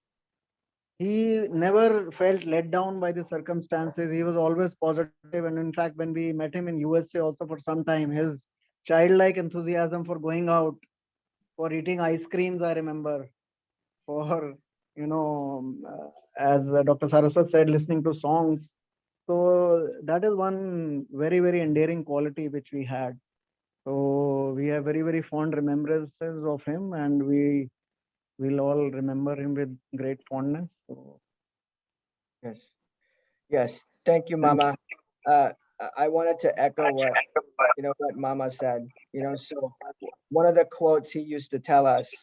he never felt let down by the circumstances. He was always positive. And in fact, when we met him in USA also for some time, his childlike enthusiasm for going out, for eating ice creams, I remember, for, as Dr. Saraswat said, listening to songs. So that is one very, very endearing quality which we had. So we have very, very fond remembrances of him, and we will all remember him with great fondness. So, Yes. Thank you, Mama. I wanted to echo what Mama said. So one of the quotes he used to tell us,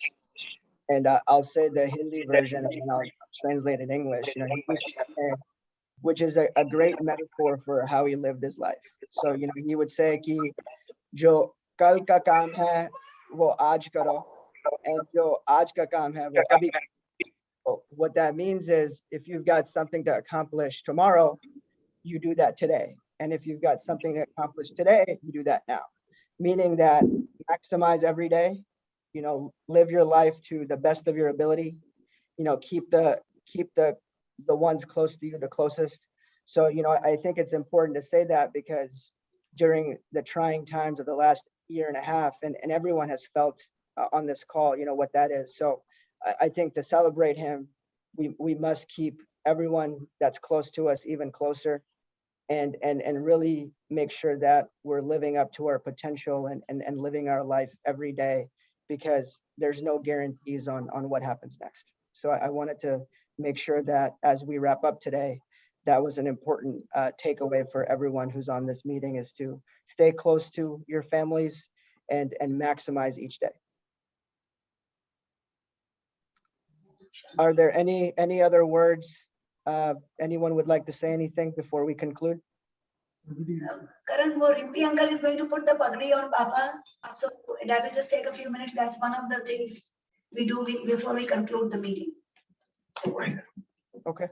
and I'll say the Hindi version and then I'll translate in English. He used to say, which is a great metaphor for how he lived his life. So he would say कि जो कल का काम है वो आज करो, and जो आज का काम है वो अभी करो. What that means is, if you've got something to accomplish tomorrow, you do that today. And if you've got something to accomplish today, you do that now. Meaning that maximize every day, live your life to the best of your ability, keep the ones close to you the closest. So, I think it's important to say that, because during the trying times of the last year and a half, and everyone has felt on this call, what that is. So I think to celebrate him, we must keep everyone that's close to us even closer, and really make sure that we're living up to our potential and living our life every day, because there's no guarantees on what happens next. So I wanted to make sure that as we wrap up today, that was an important takeaway for everyone who's on this meeting, is to stay close to your families and maximize each day. Are there any other words? Anyone would like to say anything before we conclude? Karan, Rimpy uncle is going to put the pagdi on Papa. So that will just take a few minutes. That's one of the things we do before we conclude the meeting. Okay.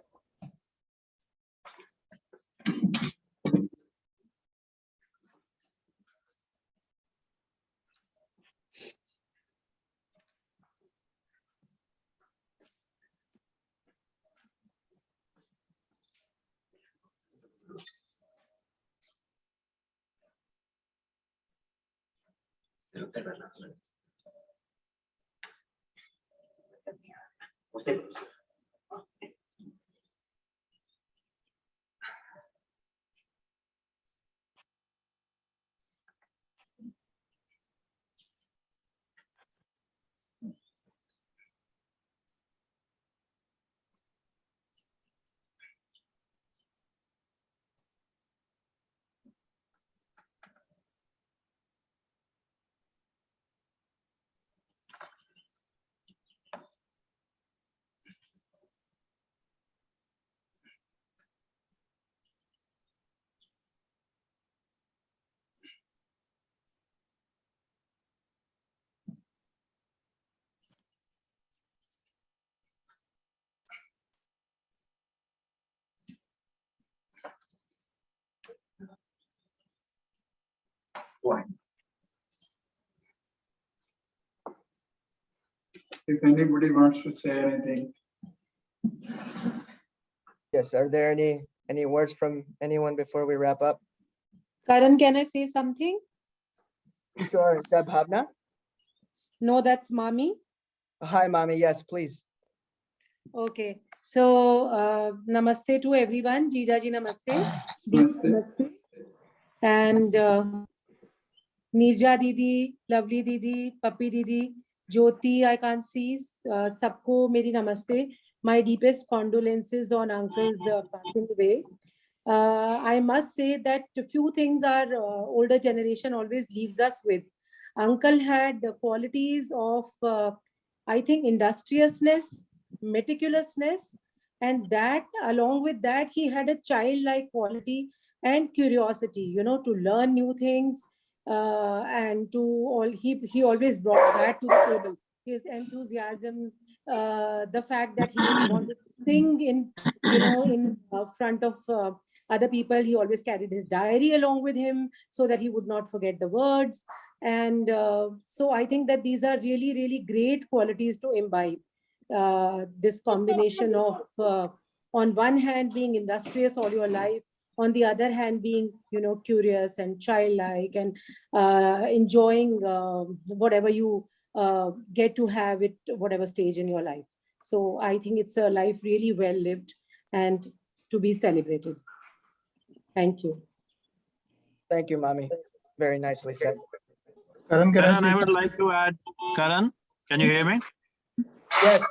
If anybody wants to say anything. Yes, are there any words from anyone before we wrap up? Karan, can I say something? Sure, is that Bhavna? No, that's mommy. Hi, mommy. Yes, please. Okay. So, namaste to everyone. Jija ji, namaste. Didi, namaste. And Nirja Didi, Lovely Didi, Papi Didi, Jyoti, I can't see. Sabko meri namaste. My deepest condolences on uncle's passing away. I must say that a few things our older generation always leaves us with. Uncle had the qualities of, I think, industriousness, meticulousness, and that along with that, he had a childlike quality and curiosity, you know, to learn new things, and to all, he always brought that to the table. His enthusiasm, the fact that he wanted to sing in, you know, in front of other people. He always carried his diary along with him so that he would not forget the words. And so I think that these are really, really great qualities to imbibe. This combination of, on one hand, being industrious all your life, on the other hand, being, you know, curious and childlike, and enjoying whatever you get to have at whatever stage in your life. So I think it's a life really well lived and to be celebrated. Thank you. Thank you, mommy. Very nicely said. Karan, I would like to add, Karan, can you hear me? Yes.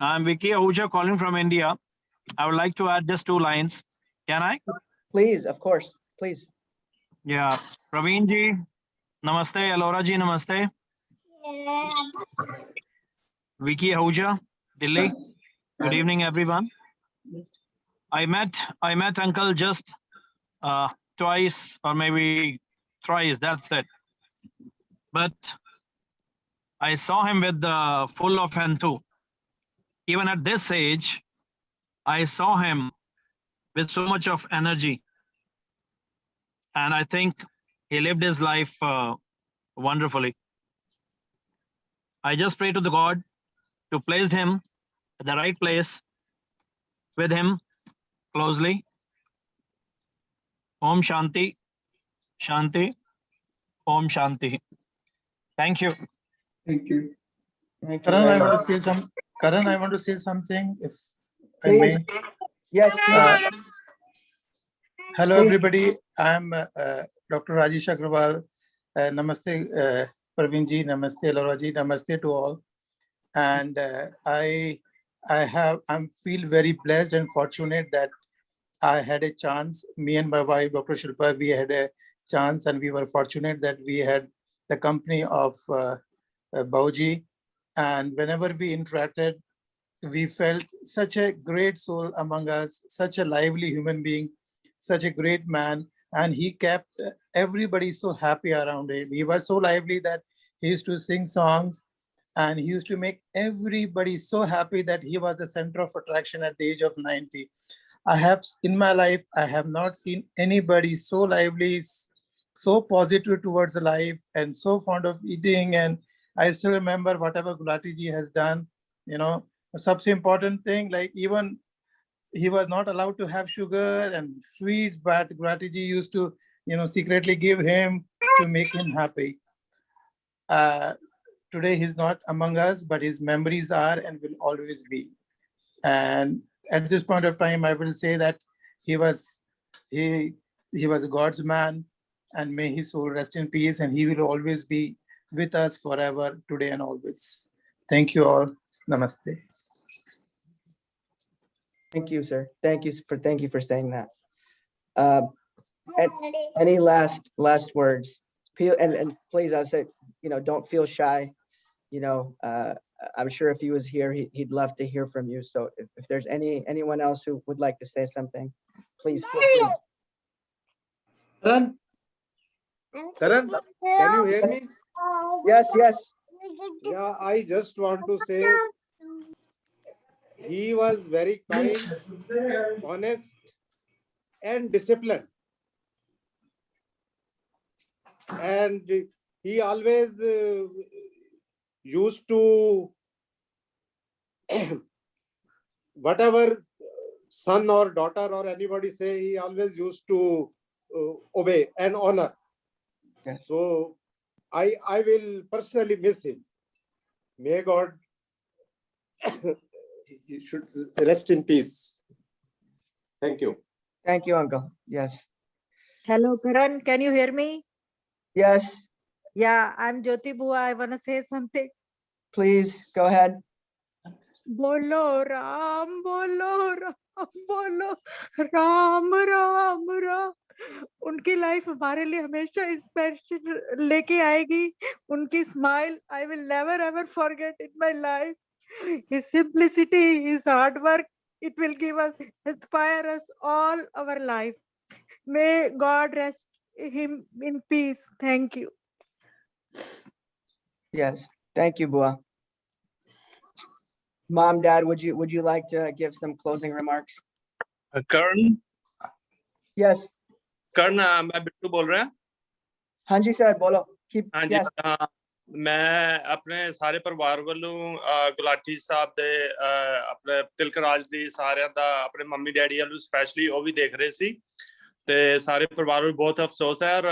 I'm Vicky Ahuja calling from India. I would like to add just 2 lines. Can I? Please, of course, please. Yeah. Praveen ji, namaste. Alora ji, namaste. Vicky Ahuja, Delhi. Good evening, everyone. I met Uncle just twice or maybe thrice, that's it. But I saw him with full of enthu. Even at this age, I saw him with so much of energy. And I think he lived his life wonderfully. I just pray to the God to place him at the right place with him closely. Om Shanti, Shanti, Om Shanti. Thank you. Thank you. Karan, I want to say Karan, I want to say something, if Please. I may. Yes, please. Hello, Please. everybody. I'm Dr. Rajesh Agrawal. Namaste, Praveen ji. Namaste, Alora ji. Namaste to all. And I feel very blessed and fortunate that I had a chance. Me and my wife, Dr. Shilpa, we had a chance, and we were fortunate that we had the company of Bauji. And whenever we interacted, we felt such a great soul among us, such a lively human being, such a great man. And he kept everybody so happy around him. He was so lively that he used to sing songs, and he used to make everybody so happy that he was the center of attraction at the age of 90. In my life, I have not seen anybody so lively, so positive towards life, and so fond of eating. And I still remember whatever Gulati ji has done, you know, such important thing, like even he was not allowed to have sugar and sweets, but Gulati ji used to, you know, secretly give him to make him happy. today he's not among us, but his memories are and will always be. And at this point of time, I will say that he was God's man, and may his soul rest in peace, and he will always be with us forever, today and always. Thank you all. Namaste. Thank you, sir. Thank you for saying that. Any last words? And please, I say, don't feel shy. I'm sure if he was here, he'd love to hear from you. So if there's anyone else who would like to say something, please feel free. Karan, can you hear me? Yes. Yeah, I just want to say he was very kind, honest, and disciplined. And he always used to, whatever son or daughter or anybody say, he always used to obey and honor. Yes. So I will personally miss him. May God he should rest in peace. Thank you. Thank you, Uncle. Yes. Hello, Karan. Can you hear me? Yes. Yeah, I'm Jyoti Bua. I want to say something. Please go ahead. Bolo Ram, bolo Ram, bolo Ram, Ram, Ram. उनकी life हमारे लिए हमेशा inspiration लेके आएगी. उनकी smile I will never ever forget in my life. His simplicity, his hard work, it will inspire us all our life. May God rest him in peace. Thank you. Yes. Thank you, Bua. Mom, Dad, would you like to give some closing remarks? Karan? Yes. Karan, मैं बिट्टू बोल रहा हूँ. हाँ जी sir, बोलो. हाँ जी, मैं अपने सारे परिवार ਵੱਲੋਂ ਗੁਲਾਟੀ ਸਾਹਿਬ ਦੇ ਆਪਣੇ ਤਿਲਕਰਾਜ ਦੀ ਸਾਰਿਆਂ ਦਾ ਆਪਣੇ ਮੰਮੀ ਡੈਡੀ ਵੱਲੋਂ ਸਪੈਸ਼ਲੀ ਉਹ ਵੀ ਦੇਖ ਰਹੇ ਸੀ ਤੇ ਸਾਰੇ ਪਰਿਵਾਰ ਨੂੰ ਬਹੁਤ ਅਫਸੋਸ ਹੈ ਔਰ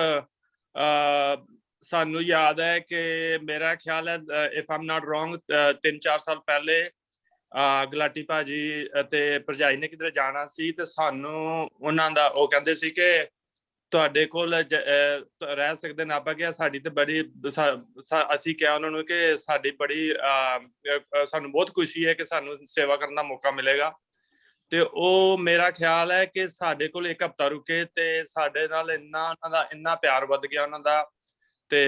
ਸਾਨੂੰ ਯਾਦ ਹੈ ਕਿ ਮੇਰਾ ਖਿਆਲ ਹੈ ਇਫ ਆਮ ਨਾਟ ਰੋਂਗ 3-4 ਸਾਲ ਪਹਿਲੇ ਗੁਲਾਟੀ ਭਾਜੀ ਤੇ ਭਰਜਾਈ ਨੇ ਕਿਧਰੇ ਜਾਣਾ ਸੀ ਤੇ ਸਾਨੂੰ ਉਹਨਾਂ ਦਾ ਉਹ ਕਹਿੰਦੇ ਸੀ ਕਿ ਤੁਹਾਡੇ ਕੋਲ ਰਹਿ ਸਕਦੇ ਨਾ ਆਪਾਂ ਕਿਹਾ ਸਾਡੀ ਤੇ ਬੜੀ ਅਸੀਂ ਕਿਹਾ ਉਹਨਾਂ ਨੂੰ ਕਿ ਸਾਡੀ ਬੜੀ ਸਾਨੂੰ ਬਹੁਤ ਖੁਸ਼ੀ ਹੈ ਕਿ ਸਾਨੂੰ ਸੇਵਾ ਕਰਨ ਦਾ ਮੌਕਾ ਮਿਲੇਗਾ ਤੇ ਉਹ ਮੇਰਾ ਖਿਆਲ ਹੈ ਕਿ ਸਾਡੇ ਕੋਲ ਇੱਕ ਹਫ਼ਤਾ ਰੁਕੇ ਤੇ ਸਾਡੇ ਨਾਲ ਉਹਨਾਂ ਦਾ ਇੰਨਾ ਪਿਆਰ ਵੱਧ ਗਿਆ ਉਹਨਾਂ ਦਾ ਤੇ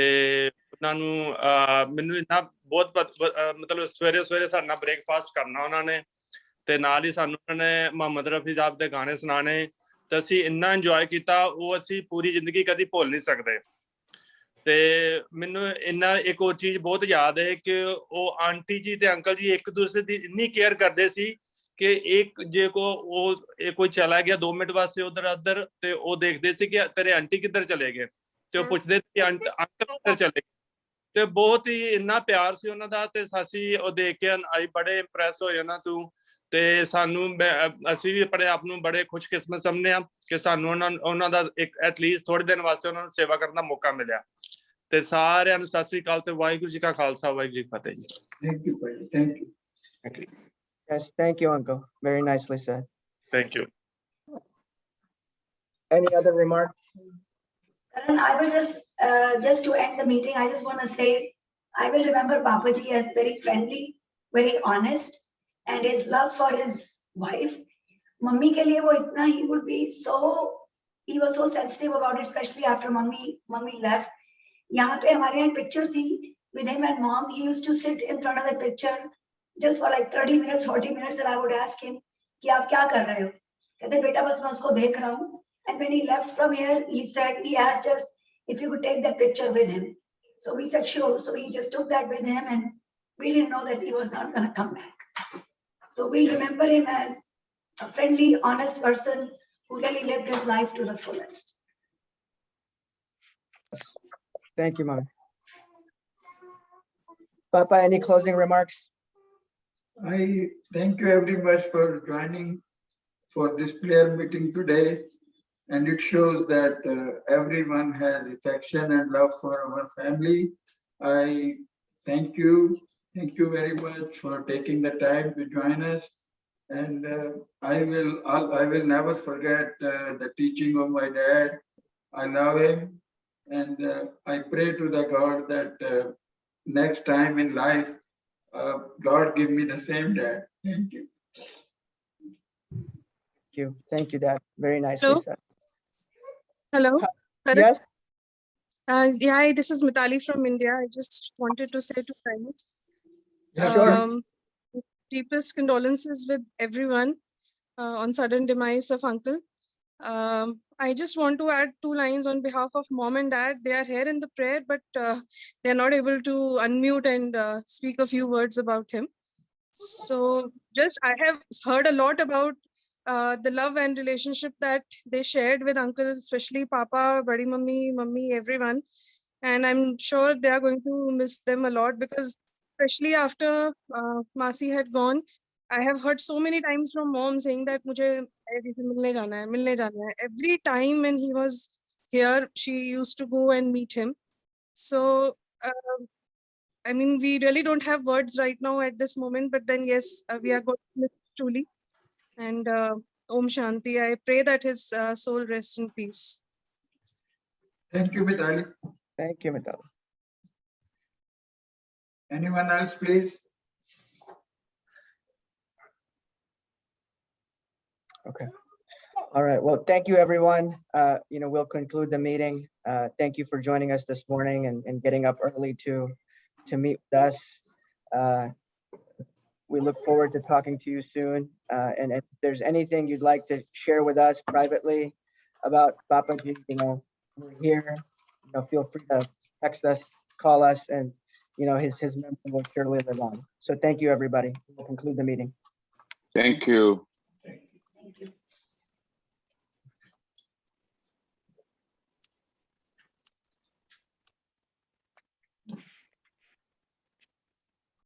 ਉਹਨਾਂ ਨੂੰ ਮੈਨੂੰ ਇੰਨਾ ਬਹੁਤ ਮਤਲਬ ਸਵੇਰੇ ਸਾਡੇ ਨਾਲ ਬ੍ਰੇਕਫਾਸਟ ਕਰਨਾ ਉਹਨਾਂ ਨੇ ਤੇ ਨਾਲ ਹੀ ਸਾਨੂੰ ਉਹਨਾਂ ਨੇ ਮੁਹੰਮਦ ਰਫੀ ਸਾਹਿਬ ਦੇ ਗਾਣੇ ਸੁਣਾਣੇ ਤੇ ਅਸੀਂ ਇੰਨਾ ਇੰਜੋਏ ਕੀਤਾ ਉਹ ਅਸੀਂ ਪੂਰੀ ਜ਼ਿੰਦਗੀ ਕਦੀ ਭੁੱਲ ਨਹੀਂ ਸਕਦੇ ਤੇ ਮੈਨੂੰ ਇੰਨਾ ਇੱਕ ਹੋਰ ਚੀਜ਼ ਬਹੁਤ ਯਾਦ ਹੈ ਕਿ ਉਹ ਆਂਟੀ ਜੀ ਤੇ ਅੰਕਲ ਜੀ ਇੱਕ ਦੂਸਰੇ ਦੀ ਇੰਨੀ ਕੇਅਰ ਕਰਦੇ ਸੀ ਕਿ ਇੱਕ ਜੇ ਕੋਈ ਚਲਾ ਗਿਆ 2 ਮਿੰਟ ਵਾਸਤੇ ਉਧਰ ਤੇ ਉਹ ਦੇਖਦੇ ਸੀ ਕਿ ਤੇਰੇ ਆਂਟੀ ਕਿੱਧਰ ਚਲੇ ਗਏ ਤੇ ਉਹ ਪੁੱਛਦੇ ਕਿ ਅੰਕਲ ਕਿੱਧਰ ਚਲੇ ਗਏ ਤੇ ਬਹੁਤ ਹੀ ਇੰਨਾ ਪਿਆਰ ਸੀ ਉਹਨਾਂ ਦਾ ਤੇ ਅਸੀਂ ਉਹ ਦੇਖ ਕੇ ਆਈ ਬੜੇ ਇੰਪ੍ਰੈਸ ਹੋਏ ਉਹਨਾਂ ਤੋਂ ਤੇ ਸਾਨੂੰ ਅਸੀਂ ਵੀ ਆਪਣੇ ਆਪ ਨੂੰ ਬੜੇ ਖੁਸ਼ਕਿਸਮਤ ਸਮਝਦੇ ਹਾਂ ਕਿ ਸਾਨੂੰ ਉਹਨਾਂ ਦਾ ਇੱਕ ਐਟਲੀਸਟ ਥੋੜੇ ਦਿਨ ਵਾਸਤੇ ਉਹਨਾਂ ਨੂੰ ਸੇਵਾ ਕਰਨ ਦਾ ਮੌਕਾ ਮਿਲਿਆ ਤੇ ਸਾਰਿਆਂ ਨੂੰ ਸਤਿ ਸ੍ਰੀ ਅਕਾਲ ਤੇ ਵਾਹਿਗੁਰੂ ਜੀ ਕਾ ਖਾਲਸਾ ਵਾਹਿਗੁਰੂ ਜੀ ਕੀ ਫਤਿਹ ਜੀ Thank you, buddy. Thank you. Yes, thank you, Uncle. Very nicely said. Thank you. Any other remarks? Karan, I will just to end the meeting, I just want to say, I will remember Papaji as very friendly, very honest, and his love for his wife. Mummy ke liye wo itna, he would be he was so sensitive about it, especially after mummy left. Yahan pe hamare yahan picture thi with him and mom. He used to sit in front of the picture just for like 30 minutes, 40 minutes, and I would ask him, ki aap kya kar rahe ho? Kehte beta bas main usko dekh raha hu. And when he left from here, he asked us if you could take that picture with him. So we said sure. So he just took that with him, and we didn't know that he was not going to come back. So we'll remember him as a friendly, honest person who really lived his life to the fullest. Thank you, Mom. Papa, any closing remarks? I thank you very much for joining for this prayer meeting today. And it shows that everyone has affection and love for our family. I thank you. Thank you very much for taking the time to join us. And I will never forget the teaching of my dad. I love him. And I pray to the God that next time in life, God give me the same dad. Thank you. Thank you, Dad. Very nicely Hello. said. Hello. Yes. Yeah, hi, this is Mitali from India. I just wanted to say 2 things. Sure. Deepest condolences with everyone on sudden demise of uncle. I just want to add 2 lines on behalf of mom and dad. They are here in the prayer, but they're not able to unmute and speak a few words about him. So I have heard a lot about the love and relationship that they shared with uncle, especially Papa, Badi Mummy, Mummy, everyone. And I'm sure they are going to miss them a lot because especially after Masi had gone, I have heard so many times from mom saying that मुझे daddy से मिलने जाना है. Every time when he was here, she used to go and meet him. So, I mean, we really don't have words right now at this moment, but then yes, we are going to miss truly. And Om Shanti, I pray that his soul rests in peace. Thank you, Mitali. Thank you, Mitali. Anyone else, please? Okay. All right. Well, thank you, everyone. We'll conclude the meeting. Thank you for joining us this morning and getting up early to meet with us. We look forward to talking to you soon. And if there's anything you'd like to share with us privately about Papaji, we're here. Feel free to text us, call us, and his memory will surely live on. So thank you, everybody. We'll conclude the meeting. Thank you. Thank you.